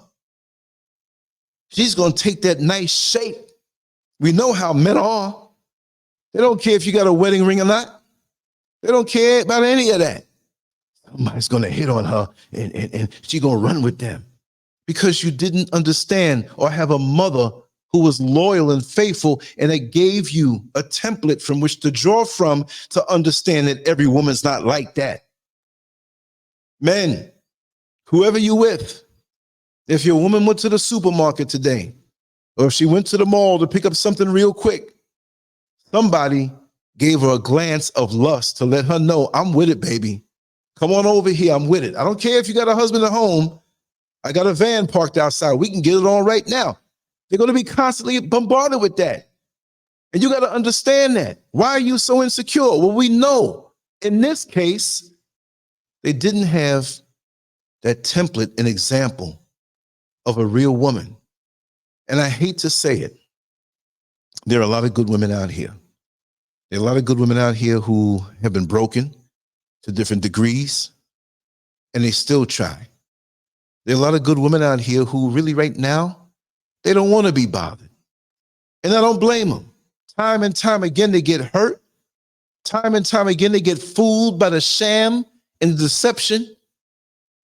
she's going to take that nice shape. We know how men are. They don't care if you got a wedding ring or not. They don't care about any of that. Somebody's going to hit on her and she's going to run with them because you didn't understand or have a mother who was loyal and faithful, and it gave you a template from which to draw from to understand that every woman's not like that. Men, whoever you with, if your woman went to the supermarket today, or if she went to the mall to pick up something real quick, somebody gave her a glance of lust to let her know, I'm with it, baby. Come on over here, I'm with it. I don't care if you got a husband at home. I got a van parked outside. We can get it on right now. They're going to be constantly bombarded with that. And you got to understand that. Why are you so insecure? Well, we know in this case, they didn't have that template, an example of a real woman. And I hate to say it. There are a lot of good women out here. There are a lot of good women out here who have been broken to different degrees, and they still try. There are a lot of good women out here who really right now, they don't want to be bothered. And I don't blame them. Time and time again, they get hurt. Time and time again, they get fooled by the sham and the deception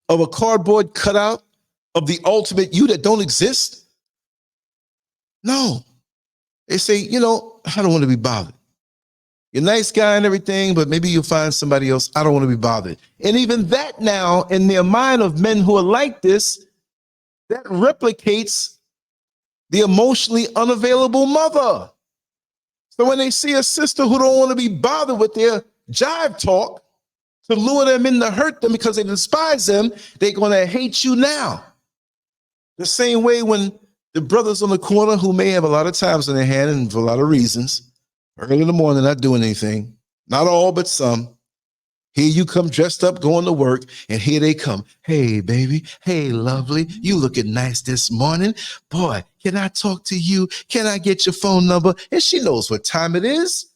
of a cardboard cutout of the ultimate you that don't exist. No. They say, I don't want to be bothered. You're a nice guy and everything, but maybe you'll find somebody else. I don't want to be bothered. And even that now, in their mind of men who are like this, that replicates the emotionally unavailable mother. So when they see a sister who don't want to be bothered with their jive talk to lure them in to hurt them because they despise them, they're going to hate you now. The same way when the brothers on the corner who may have a lot of times in their hand and for a lot of reasons, early in the morning, not doing anything, not all, but some. Here you come dressed up, going to work, and here they come. Hey, baby. Hey, lovely. You looking nice this morning. Boy, can I talk to you? Can I get your phone number? And she knows what time it is.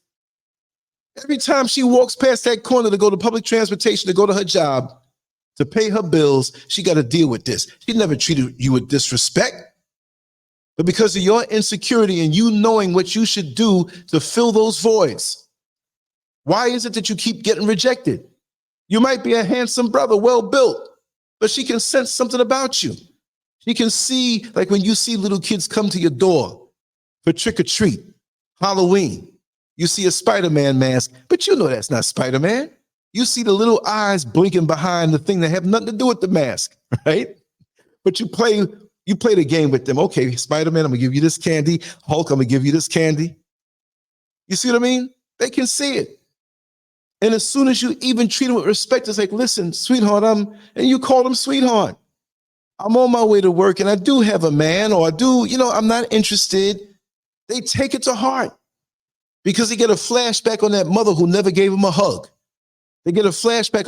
Every time she walks past that corner to go to public transportation, to go to her job, to pay her bills, she got to deal with this. She never treated you with disrespect. But because of your insecurity and you knowing what you should do to fill those voids, why is it that you keep getting rejected? You might be a handsome brother, well built, but she can sense something about you. She can see, like when you see little kids come to your door for trick or treat, Halloween, you see a Spider-Man mask, but you know that's not Spider-Man. You see the little eyes blinking behind the thing that have nothing to do with the mask, right? But you play the game with them. Okay, Spider-Man, I'm gonna give you this candy. Hulk, I'm gonna give you this candy. You see what I mean? They can see it. And as soon as you even treat them with respect, it's like, listen, sweetheart, and you call them sweetheart. I'm on my way to work and I do have a man, or I do, I'm not interested. They take it to heart because they get a flashback on that mother who never gave them a hug. They get a flashback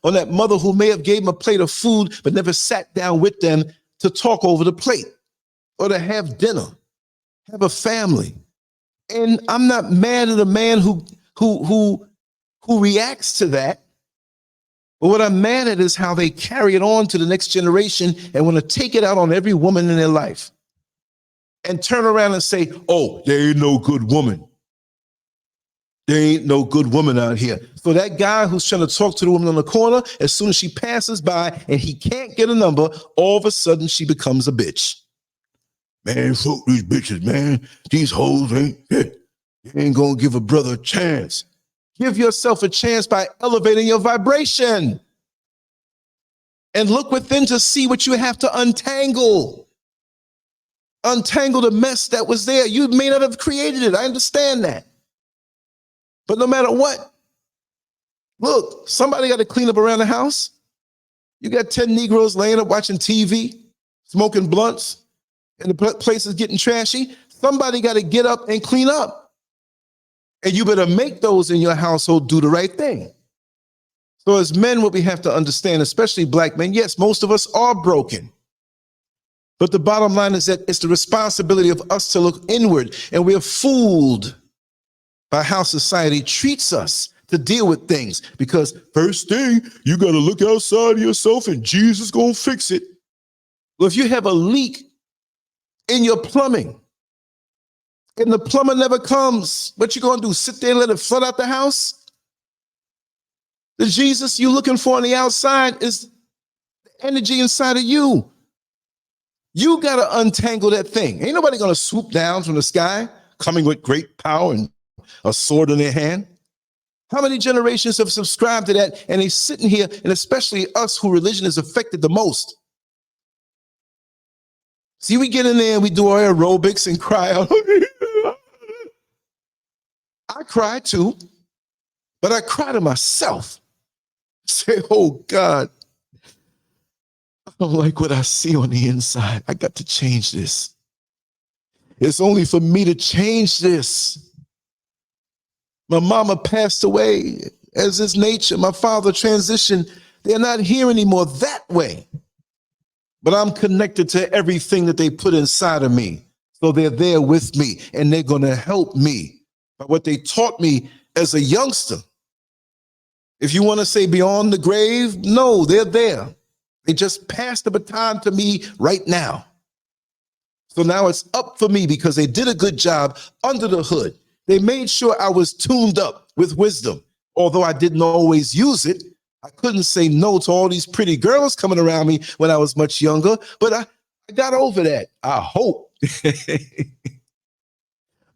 on that mother who may have gave them a plate of food, but never sat down with them to talk over the plate or to have dinner, have a family. And I'm not mad at a man who reacts to that. But what I'm mad at is how they carry it on to the next generation and want to take it out on every woman in their life and turn around and say, oh, there ain't no good woman. There ain't no good woman out here. So that guy who's trying to talk to the woman on the corner, as soon as she passes by and he can't get a number, all of a sudden she becomes a bitch. Man, fuck these bitches, man. These hoes ain't shit. They ain't gonna give a brother a chance. Give yourself a chance by elevating your vibration. And look within to see what you have to untangle. Untangle the mess that was there. You may not have created it. I understand that. But no matter what, look, somebody got to clean up around the house. You got 10 Negroes laying up watching TV, smoking blunts, and the place is getting trashy. Somebody got to get up and clean up. And you better make those in your household do the right thing. So as men, what we have to understand, especially black men, yes, most of us are broken. But the bottom line is that it's the responsibility of us to look inward, and we're fooled by how society treats us to deal with things. Because first thing, you got to look outside of yourself and Jesus gonna fix it. Well, if you have a leak in your plumbing and the plumber never comes, what you gonna do? Sit there and let it flood out the house? The Jesus you're looking for on the outside is the energy inside of you. You got to untangle that thing. Ain't nobody gonna swoop down from the sky coming with great power and a sword in their hand. How many generations have subscribed to that, and they sitting here, and especially us who religion has affected the most. See, we get in there and we do our aerobics and cry out. I cry too, but I cry to myself. Say, oh God, I don't like what I see on the inside. I got to change this. It's only for me to change this. My mama passed away, as is nature. My father transitioned. They're not here anymore that way. But I'm connected to everything that they put inside of me. So they're there with me, and they're going to help me by what they taught me as a youngster. If you want to say beyond the grave, no, they're there. They just passed the baton to me right now. So now it's up for me because they did a good job under the hood. They made sure I was tuned up with wisdom. Although I didn't always use it, I couldn't say no to all these pretty girls coming around me when I was much younger, but I got over that, I hope.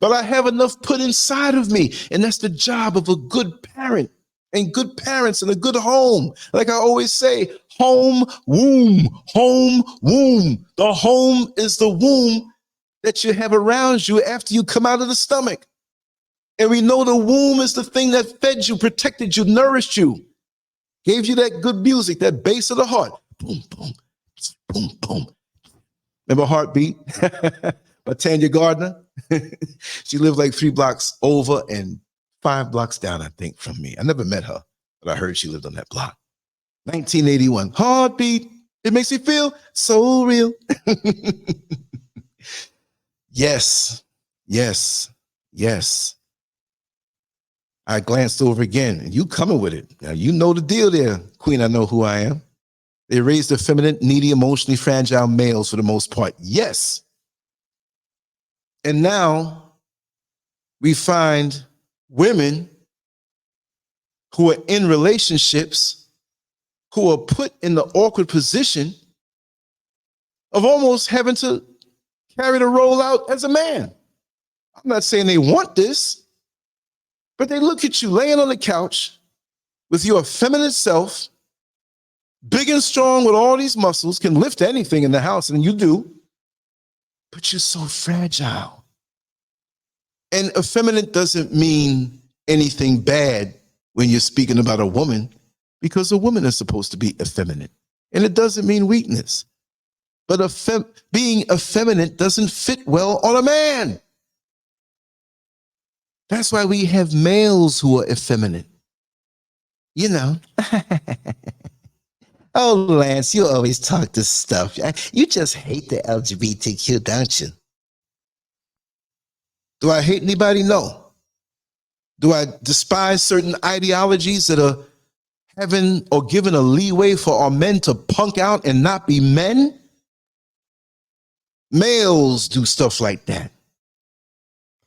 but I have enough put inside of me. And that's the job of a good parent and good parents and a good home. Like I always say, home, womb, home, womb. The home is the womb that you have around you after you come out of the stomach. And we know the womb is the thing that fed you, protected you, nourished you, gave you that good music, that bass of the heart. Boom, boom, boom, boom. Remember Heartbeat by Tanya Gardner? She lived like 3 blocks over and 5 blocks down, I think, from me. I never met her, but I heard she lived on that block. 1981, Heartbeat, it makes me feel so real. Yes, yes, yes. I glanced over again, and you coming with it. Now, you know the deal there, Queen, I know who I am. They raised effeminate, needy, emotionally fragile males for the most part. Yes. And now we find women who are in relationships who are put in the awkward position of almost having to carry the role out as a man. I'm not saying they want this, but they look at you laying on the couch with your effeminate self, big and strong with all these muscles, can lift anything in the house, and you do, but you're so fragile. And effeminate doesn't mean anything bad when you're speaking about a woman, because a woman is supposed to be effeminate. And it doesn't mean weakness. But being effeminate doesn't fit well on a man. That's why we have males who are effeminate. You know. Oh, Lance, you always talk this stuff. You just hate the LGBTQ, don't you? Do I hate anybody? No. Do I despise certain ideologies that are having or giving a leeway for our men to punk out and not be men? Males do stuff like that,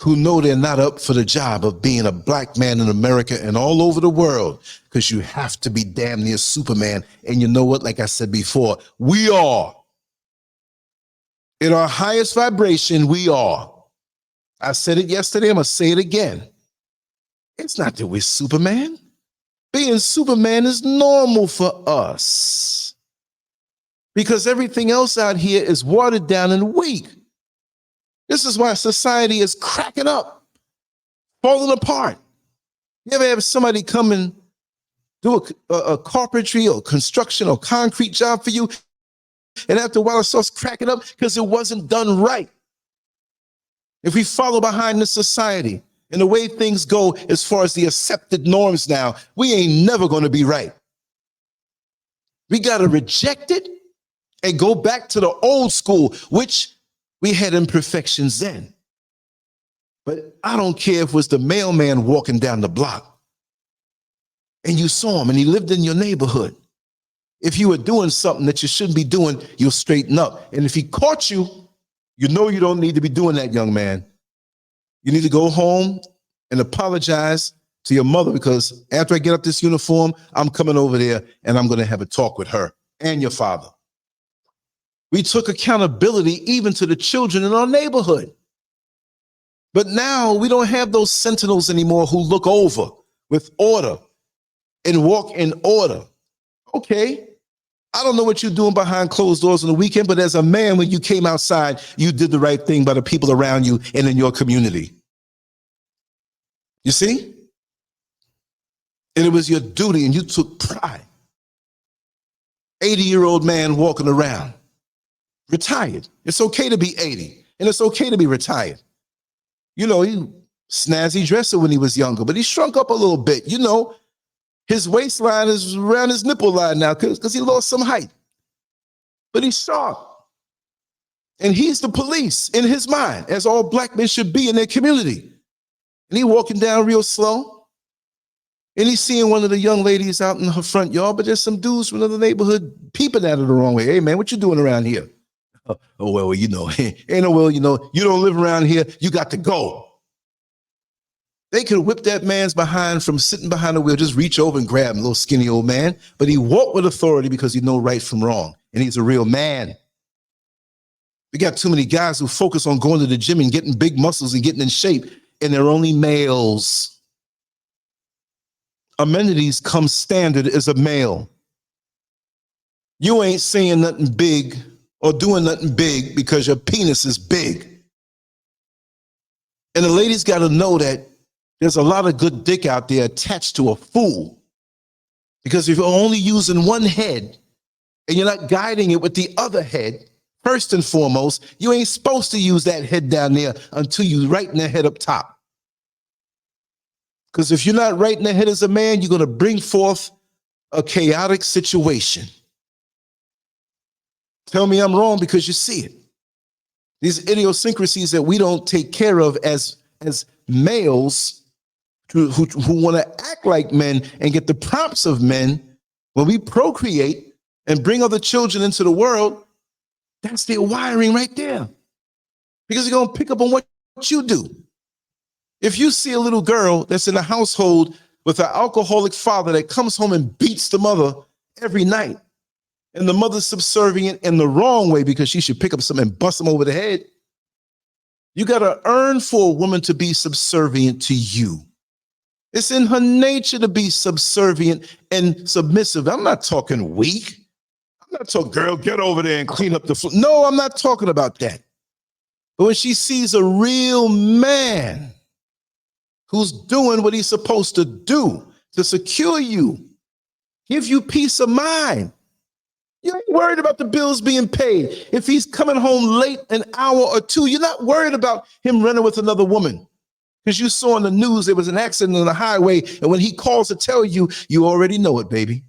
who know they're not up for the job of being a black man in America and all over the world, because you have to be damn near Superman. And you know what? Like I said before, we are. In our highest vibration, we are. I said it yesterday, I'm going to say it again. It's not that we're Superman. Being Superman is normal for us, because everything else out here is watered down and weak. This is why society is cracking up, falling apart. You ever have somebody come and do a carpentry or construction or concrete job for you, and after a while it starts cracking up because it wasn't done right? If we follow behind this society and the way things go as far as the accepted norms now, we ain't never going to be right. We got to reject it and go back to the old school, which we had imperfections then. But I don't care if it was the mailman walking down the block and you saw him and he lived in your neighborhood. If you were doing something that you shouldn't be doing, you'll straighten up. And if he caught you, you know you don't need to be doing that, young man. You need to go home and apologize to your mother, because after I get up this uniform, I'm coming over there and I'm going to have a talk with her and your father. We took accountability even to the children in our neighborhood. But now we don't have those sentinels anymore who look over with order and walk in order. Okay, I don't know what you're doing behind closed doors on the weekend, but as a man, when you came outside, you did the right thing by the people around you and in your community. You see? And it was your duty, and you took pride. 80-year-old man walking around, retired. It's okay to be 80, and it's okay to be retired. You know, he snazzy dresser when he was younger, but he shrunk up a little bit. You know, his waistline is around his nipple line now because he lost some height. But he's sharp. And he's the police in his mind, as all black men should be in their community. And he walking down real slow. And he's seeing one of the young ladies out in her front yard, but there's some dudes from another neighborhood peeping at her the wrong way. Hey, man, what you doing around here? Oh, well, you know, ain't no, well, you know, you don't live around here. You got to go. They could whip that man's behind from sitting behind the wheel, just reach over and grab him, little skinny old man. But he walked with authority because he know right from wrong. And he's a real man. We got too many guys who focus on going to the gym and getting big muscles and getting in shape, and they're only males. Amenities come standard as a male. You ain't saying nothing big or doing nothing big because your penis is big. And the ladies got to know that there's a lot of good dick out there attached to a fool. Because if you're only using one head and you're not guiding it with the other head, first and foremost, you ain't supposed to use that head down there until you right in the head up top. Because if you're not right in the head as a man, you're going to bring forth a chaotic situation. Tell me I'm wrong because you see it. These idiosyncrasies that we don't take care of as males who want to act like men and get the prompts of men when we procreate and bring other children into the world, that's their wiring right there. Because you're going to pick up on what you do. If you see a little girl that's in a household with an alcoholic father that comes home and beats the mother every night, and the mother's subservient in the wrong way because she should pick up something and bust them over the head, you got to earn for a woman to be subservient to you. It's in her nature to be subservient and submissive. I'm not talking weak. I'm not talking, girl, get over there and clean up the floor. No, I'm not talking about that. But when she sees a real man who's doing what he's supposed to do to secure you, give you peace of mind. You ain't worried about the bills being paid. If he's coming home late an hour or two, you're not worried about him running with another woman. Because you saw on the news there was an accident on the highway, and when he calls to tell you, you already know it, baby.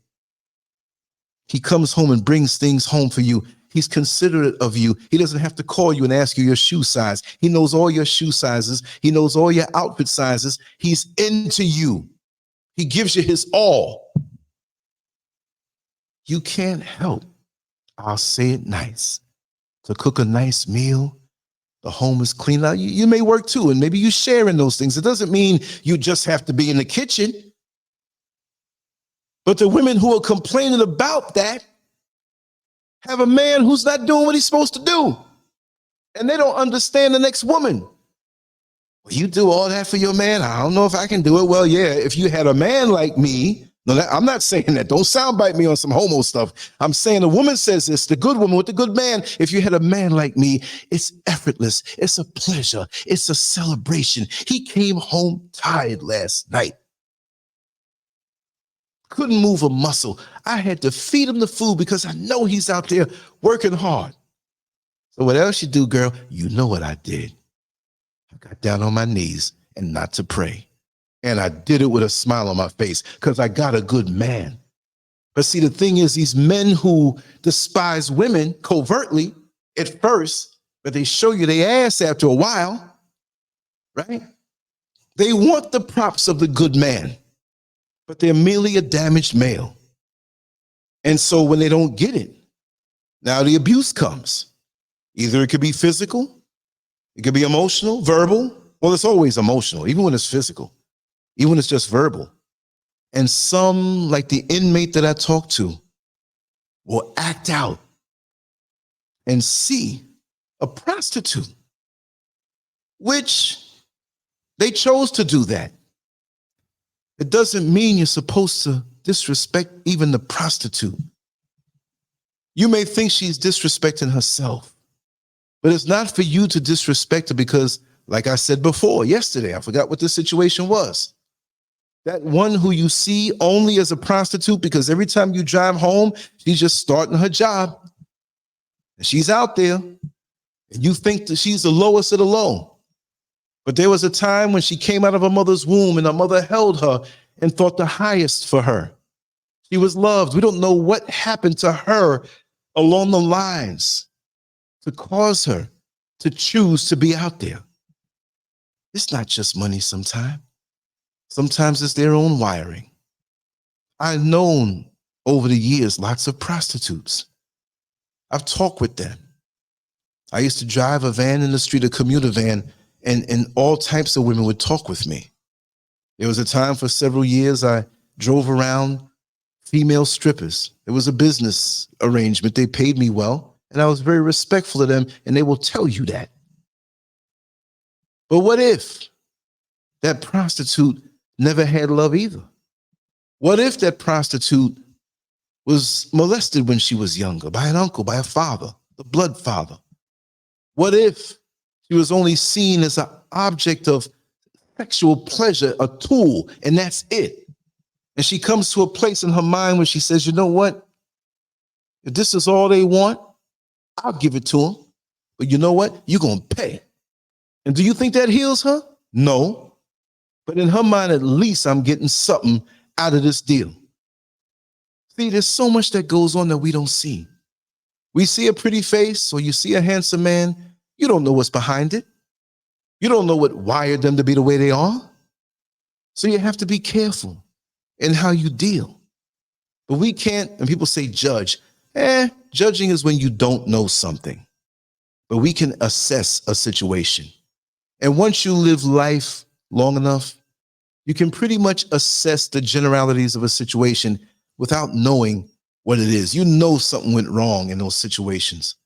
He comes home and brings things home for you. He's considerate of you. He doesn't have to call you and ask you your shoe size. He knows all your shoe sizes. He knows all your outfit sizes. He's into you. He gives you his all. You can't help, I'll say it nice, to cook a nice meal. The home is clean. Now, you may work too, and maybe you share in those things. It doesn't mean you just have to be in the kitchen. But the women who are complaining about that have a man who's not doing what he's supposed to do. And they don't understand the next woman. Well, you do all that for your man? I don't know if I can do it. Well, yeah, if you had a man like me, no, I'm not saying that. Don't soundbite me on some homo stuff. I'm saying the woman says this, the good woman with the good man. If you had a man like me, it's effortless. It's a pleasure. It's a celebration. He came home tired last night. Couldn't move a muscle. I had to feed him the food because I know he's out there working hard. So what else you do, girl? You know what I did. I got down on my knees and not to pray. And I did it with a smile on my face because I got a good man. But see, the thing is, these men who despise women covertly at first, but they show you their ass after a while, right? They want the props of the good man, but they're merely a damaged male. And so when they don't get it, now the abuse comes. Either it could be physical, it could be emotional, verbal. Well, it's always emotional, even when it's physical. Even when it's just verbal. And some, like the inmate that I talked to, will act out and see a prostitute, which they chose to do that. It doesn't mean you're supposed to disrespect even the prostitute. You may think she's disrespecting herself, but it's not for you to disrespect her because, like I said before, yesterday, I forgot what the situation was. That one who you see only as a prostitute because every time you drive home, she's just starting her job. And she's out there, and you think that she's the lowest of the low. But there was a time when she came out of her mother's womb and her mother held her and thought the highest for her. She was loved. We don't know what happened to her along the lines to cause her to choose to be out there. It's not just money sometimes. Sometimes it's their own wiring. I've known over the years lots of prostitutes. I've talked with them. I used to drive a van in the street, a commuter van, and all types of women would talk with me. There was a time for several years I drove around female strippers. It was a business arrangement. They paid me well. and I was very respectful of them, and they will tell you that. But what if that prostitute never had love either? What if that prostitute was molested when she was younger by an uncle, by a father, the blood father? What if she was only seen as an object of sexual pleasure, a tool, and that's it? And she comes to a place in her mind where she says, you know what? If this is all they want, I'll give it to them. But you know what? You're going to pay. And do you think that heals her? No. But in her mind, at least I'm getting something out of this deal. See, there's so much that goes on that we don't see. We see a pretty face, or you see a handsome man, you don't know what's behind it. You don't know what wired them to be the way they are. So you have to be careful in how you deal. But we can't, and people say judge. Judging is when you don't know something. But we can assess a situation. And once you live life long enough, you can pretty much assess the generalities of a situation without knowing what it is. You know something went wrong in those situations,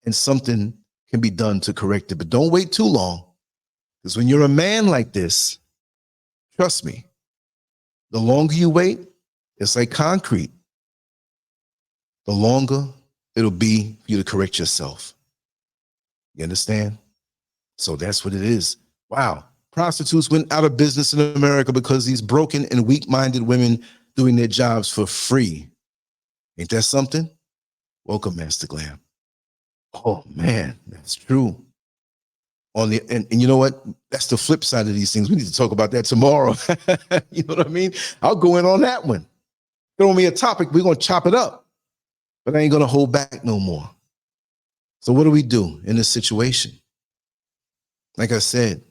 and something can be done to correct it. But don't wait too long, because when you're a man like this, trust me, the longer you wait, it's like concrete. The longer it'll be for you to correct yourself. You understand? So that's what it is. Wow. Prostitutes went out of business in America because these broken and weak-minded women doing their jobs for free. Ain't that something? Welcome, Master Glam. Oh man, that's true. And you know what? That's the flip side of these things. We need to talk about that tomorrow. You know what I mean? I'll go in on that one. Throw me a topic, we're gonna chop it up. But I ain't gonna hold back no more. So what do we do in this situation? Like I said,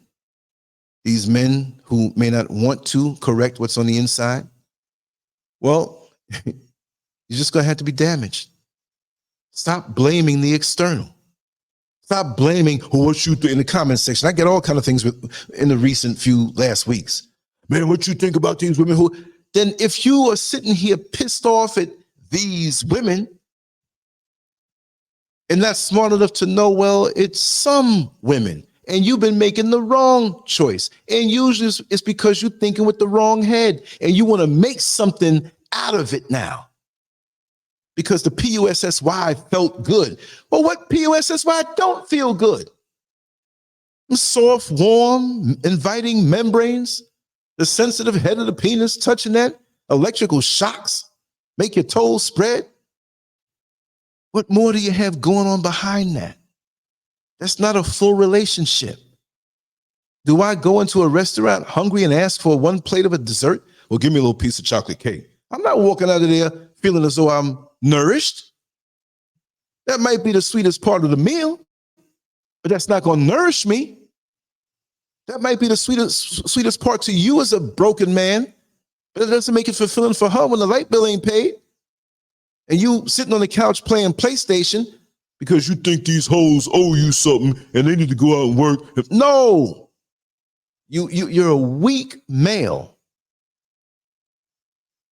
these men who may not want to correct what's on the inside, well, you're just gonna have to be damaged. Stop blaming the external. Stop blaming what you do in the comment section. I get all kinds of things in the recent few last weeks. Man, what you think about these women who, then if you are sitting here pissed off at these women and not smart enough to know, well, it's some women and you've been making the wrong choice. And usually it's because you're thinking with the wrong head and you want to make something out of it now. Because the PUSSY felt good. Well, what PUSSY don't feel good? Soft, warm, inviting membranes, the sensitive head of the penis touching that, electrical shocks, make your toes spread. What more do you have going on behind that? That's not a full relationship. Do I go into a restaurant hungry and ask for one plate of a dessert? Well, give me a little piece of chocolate cake. I'm not walking out of there feeling as though I'm nourished. That might be the sweetest part of the meal, but that's not going to nourish me. That might be the sweetest part to you as a broken man, but it doesn't make it fulfilling for her when the light bill ain't paid. And you sitting on the couch playing PlayStation because you think these hoes owe you something and they need to go out and work. No, you're a weak male.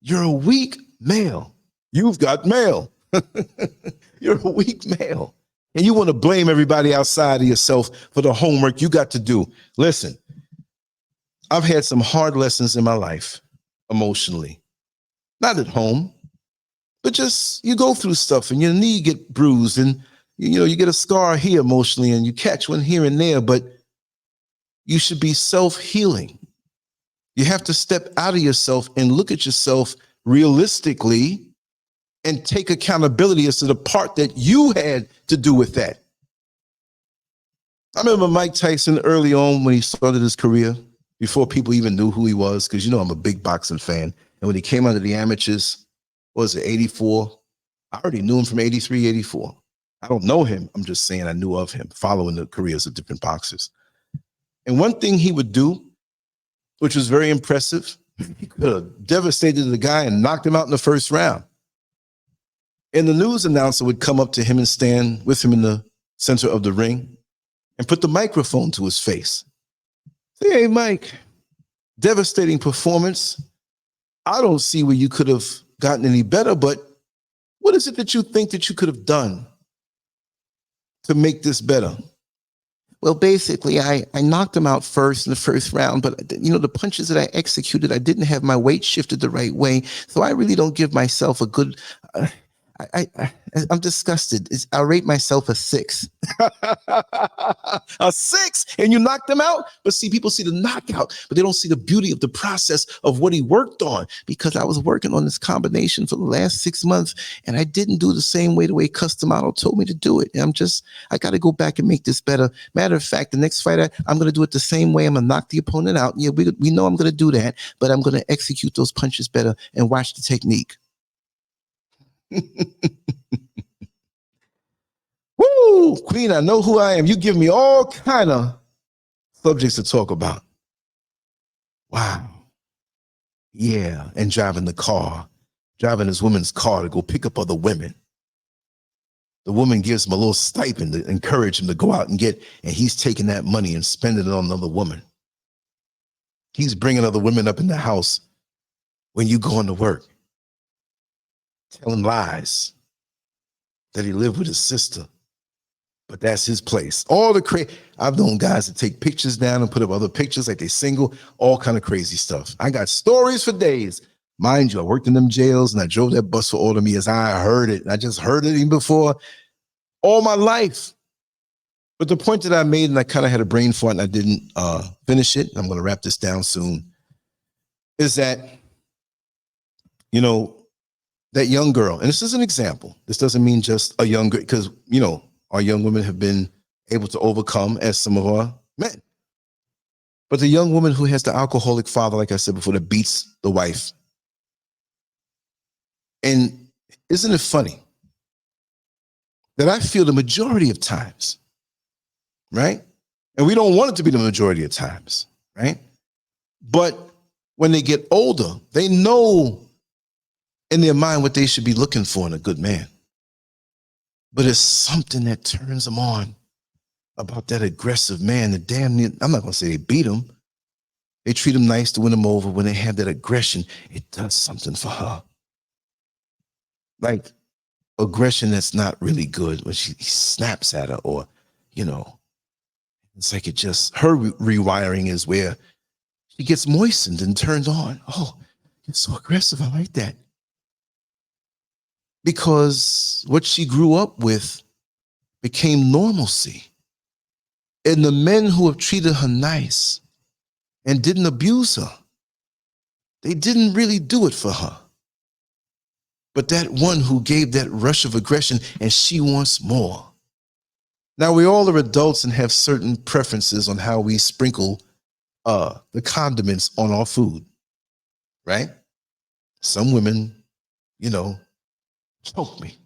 You're a weak male. You've got mail. You're a weak male. And you want to blame everybody outside of yourself for the homework you got to do. Listen, I've had some hard lessons in my life emotionally. Not at home, but just you go through stuff and your knee get bruised and you get a scar here emotionally and you catch one here and there, but you should be self-healing. You have to step out of yourself and look at yourself realistically and take accountability as to the part that you had to do with that. I remember Mike Tyson early on when he started his career, before people even knew who he was, because I'm a big boxing fan. And when he came out of the amateurs, what was it, 84? I already knew him from 83, 84. I don't know him. I'm just saying I knew of him, following the careers of different boxers. And one thing he would do, which was very impressive, he could have devastated the guy and knocked him out in the first round. And the news announcer would come up to him and stand with him in the center of the ring and put the microphone to his face. Say, hey, Mike, devastating performance. I don't see where you could have gotten any better, but what is it that you think that you could have done to make this better? Well, basically, I knocked him out first in the first round, but the punches that I executed, I didn't have my weight shifted the right way. So I really don't give myself a good, I'm disgusted. I'll rate myself a 6. A 6, and you knocked him out? But see, people see the knockout, but they don't see the beauty of the process of what he worked on, because I was working on this combination for the last 6 months, and I didn't do the same way the way Custom Auto told me to do it. And I got to go back and make this better. Matter of fact, the next fight, I'm going to do it the same way. I'm going to knock the opponent out. Yeah, we know I'm going to do that, but I'm going to execute those punches better and watch the technique. Woo, Queen, I know who I am. You give me all kind of subjects to talk about. Wow. Yeah, and driving this woman's car to go pick up other women. The woman gives him a little stipend to encourage him to go out and he's taking that money and spending it on another woman. He's bringing other women up in the house when you going to work, telling lies that he lived with his sister, but that's his place. All the I've known guys that take pictures down and put up other pictures like they single, all kind of crazy stuff. I got stories for days. Mind you, I worked in them jails and I drove that bus for all them years. I heard it. I just heard it even before all my life. But the point that I made, and I kind of had a brain fart and I didn't finish it, I'm going to wrap this down soon, is that, that young girl, and this is an example. This doesn't mean just a young girl, because, our young women have been able to overcome as some of our men. But the young woman who has the alcoholic father, like I said before, that beats the wife. And isn't it funny that I feel the majority of times, right? And we don't want it to be the majority of times, right? But when they get older, they know in their mind what they should be looking for in a good man. But it's something that turns them on about that aggressive man. The damn near, I'm not going to say they beat him. They treat him nice to win him over. When they have that aggression, it does something for her. Like aggression that's not really good, when he snaps at her, or, it's like her rewiring is where she gets moistened and turned on. Oh, you're so aggressive. I like that. Because what she grew up with became normalcy. And the men who have treated her nice and didn't abuse her, they didn't really do it for her. But that one who gave that rush of aggression, and she wants more. Now, we all are adults and have certain preferences on how we sprinkle the condiments on our food, right? Some women, choke me,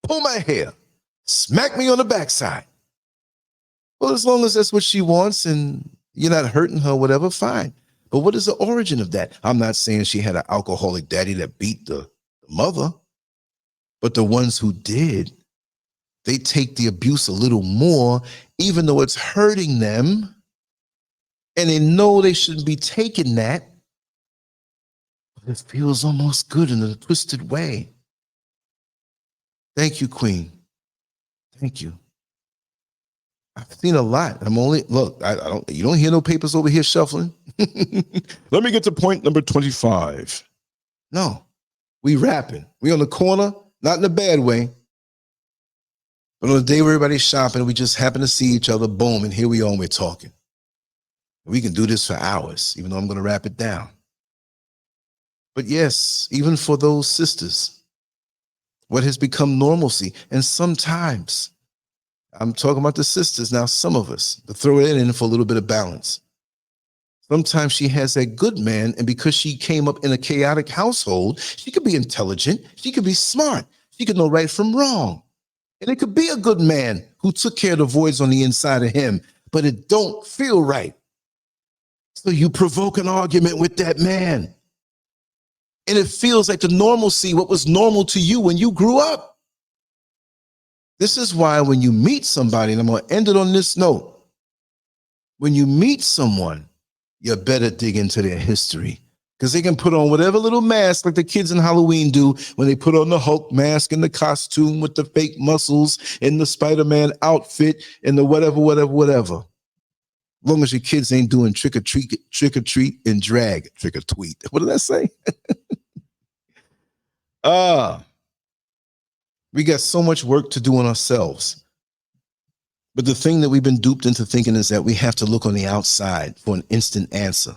pull my hair, smack me on the backside. Well, as long as that's what she wants and you're not hurting her, whatever, fine. But what is the origin of that? I'm not saying she had an alcoholic daddy that beat the mother, but the ones who did, they take the abuse a little more, even though it's hurting them, and they know they shouldn't be taking that, but it feels almost good in a twisted way. Thank you, Queen. Thank you. I've seen a lot. You don't hear no papers over here shuffling. Let me get to point number 25. No, we rapping. We on the corner, not in a bad way. But on the day where everybody's shopping, we just happen to see each other, boom, and here we are and we're talking. We can do this for hours, even though I'm going to wrap it down. But yes, even for those sisters, what has become normalcy, and sometimes, I'm talking about the sisters now, some of us, to throw it in for a little bit of balance. Sometimes she has that good man, and because she came up in a chaotic household, she could be intelligent, she could be smart, she could know right from wrong. And it could be a good man who took care of the voids on the inside of him, but it don't feel right. So you provoke an argument with that man. And it feels like the normalcy, what was normal to you when you grew up. This is why when you meet somebody, and I'm going to end it on this note, when you meet someone, you better dig into their history, Because they can put on whatever little mask like the kids in Halloween do when they put on the Hulk mask and the costume with the fake muscles and the Spider-Man outfit and the whatever. As long as your kids ain't doing trick or treat and drag, trick or tweet. What did I say? We got so much work to do on ourselves. But the thing that we've been duped into thinking is that we have to look on the outside for an instant answer.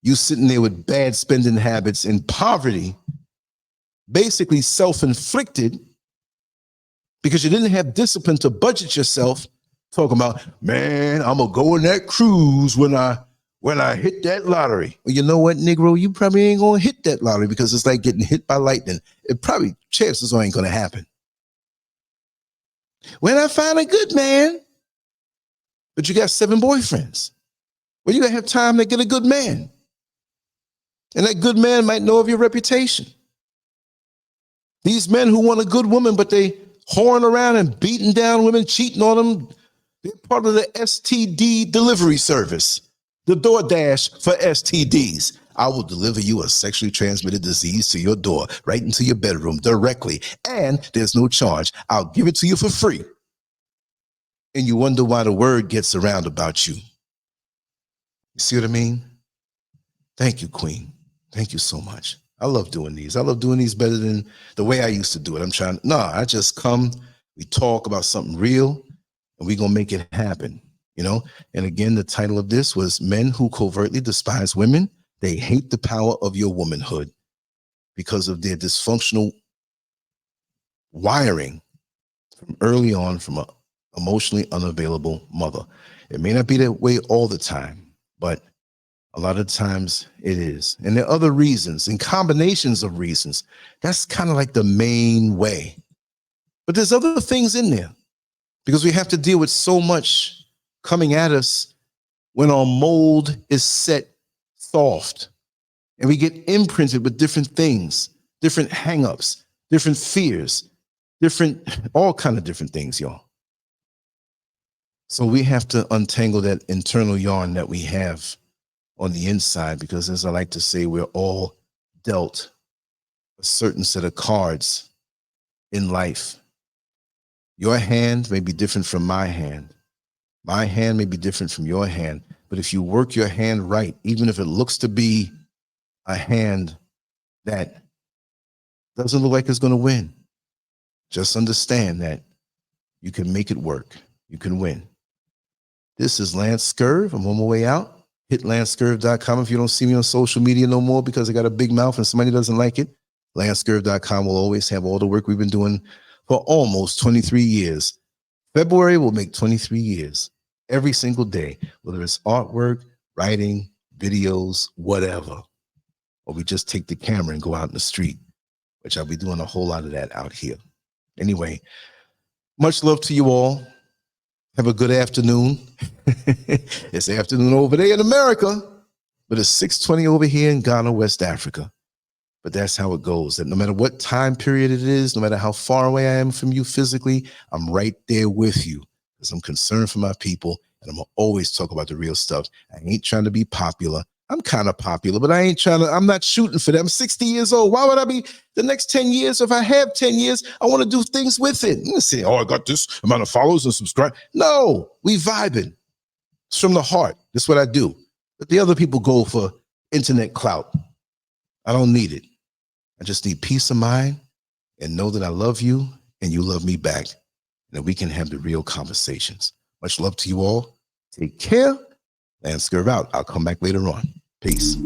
You sitting there with bad spending habits and poverty, basically self-inflicted because you didn't have discipline to budget yourself, talking about, man, I'm gonna go on that cruise when I hit that lottery. Well, you know what, Negro, you probably ain't gonna hit that lottery because it's like getting hit by lightning. It probably, chances ain't gonna happen. When I find a good man, but you got 7 boyfriends. Well, you gotta have time to get a good man. And that good man might know of your reputation. These men who want a good woman, but they whoring around and beating down women, cheating on them, they're part of the STD delivery service, the DoorDash for STDs. I will deliver you a sexually transmitted disease to your door, right into your bedroom directly, and there's no charge. I'll give it to you for free. And you wonder why the word gets around about you. You see what I mean? Thank you, Queen. Thank you so much. I love doing these. I love doing these better than the way I used to do it. I just come, we talk about something real, and we're going to make it happen, you know? And again, the title of this was Men Who Covertly Despise Women. They hate the power of your womanhood because of their dysfunctional wiring from early on from an emotionally unavailable mother. It may not be that way all the time, but a lot of times it is. And there are other reasons and combinations of reasons. That's kind of like the main way. But there's other things in there because we have to deal with so much coming at us when our mold is set soft and we get imprinted with different things, different hangups, different fears, all kind of different things, y'all. So we have to untangle that internal yarn that we have on the inside, because as I like to say, we're all dealt a certain set of cards in life. Your hand may be different from my hand. My hand may be different from your hand. But if you work your hand right, even if it looks to be a hand that doesn't look like it's going to win, just understand that you can make it work. You can win. This is LANCESCURV. I'm on my way out. Hit LANCESCURV.com if you don't see me on social media no more because I got a big mouth and somebody doesn't like it. LANCESCURV.com will always have all the work we've been doing for almost 23 years. February will make 23 years every single day, whether it's artwork, writing, videos, whatever. Or we just take the camera and go out in the street, which I'll be doing a whole lot of that out here. Anyway, much love to you all. Have a good afternoon. It's afternoon over there in America, but it's 6:20 over here in Ghana, West Africa. But that's how it goes. That no matter what time period it is, no matter how far away I am from you physically, I'm right there with you because I'm concerned for my people, and I'm gonna always talk about the real stuff. I ain't trying to be popular. I'm kind of popular, but I'm not shooting for that. I'm 60 years old. Why would I be the next 10 years? If I have 10 years, I want to do things with it. I'm gonna say, oh, I got this amount of followers and subscribe. No, we vibing. It's from the heart. That's what I do. But the other people go for internet clout. I don't need it. I just need peace of mind and know that I love you and you love me back, and that we can have the real conversations. Much love to you all. Take care. LANCESCURV out. I'll come back later on. Peace.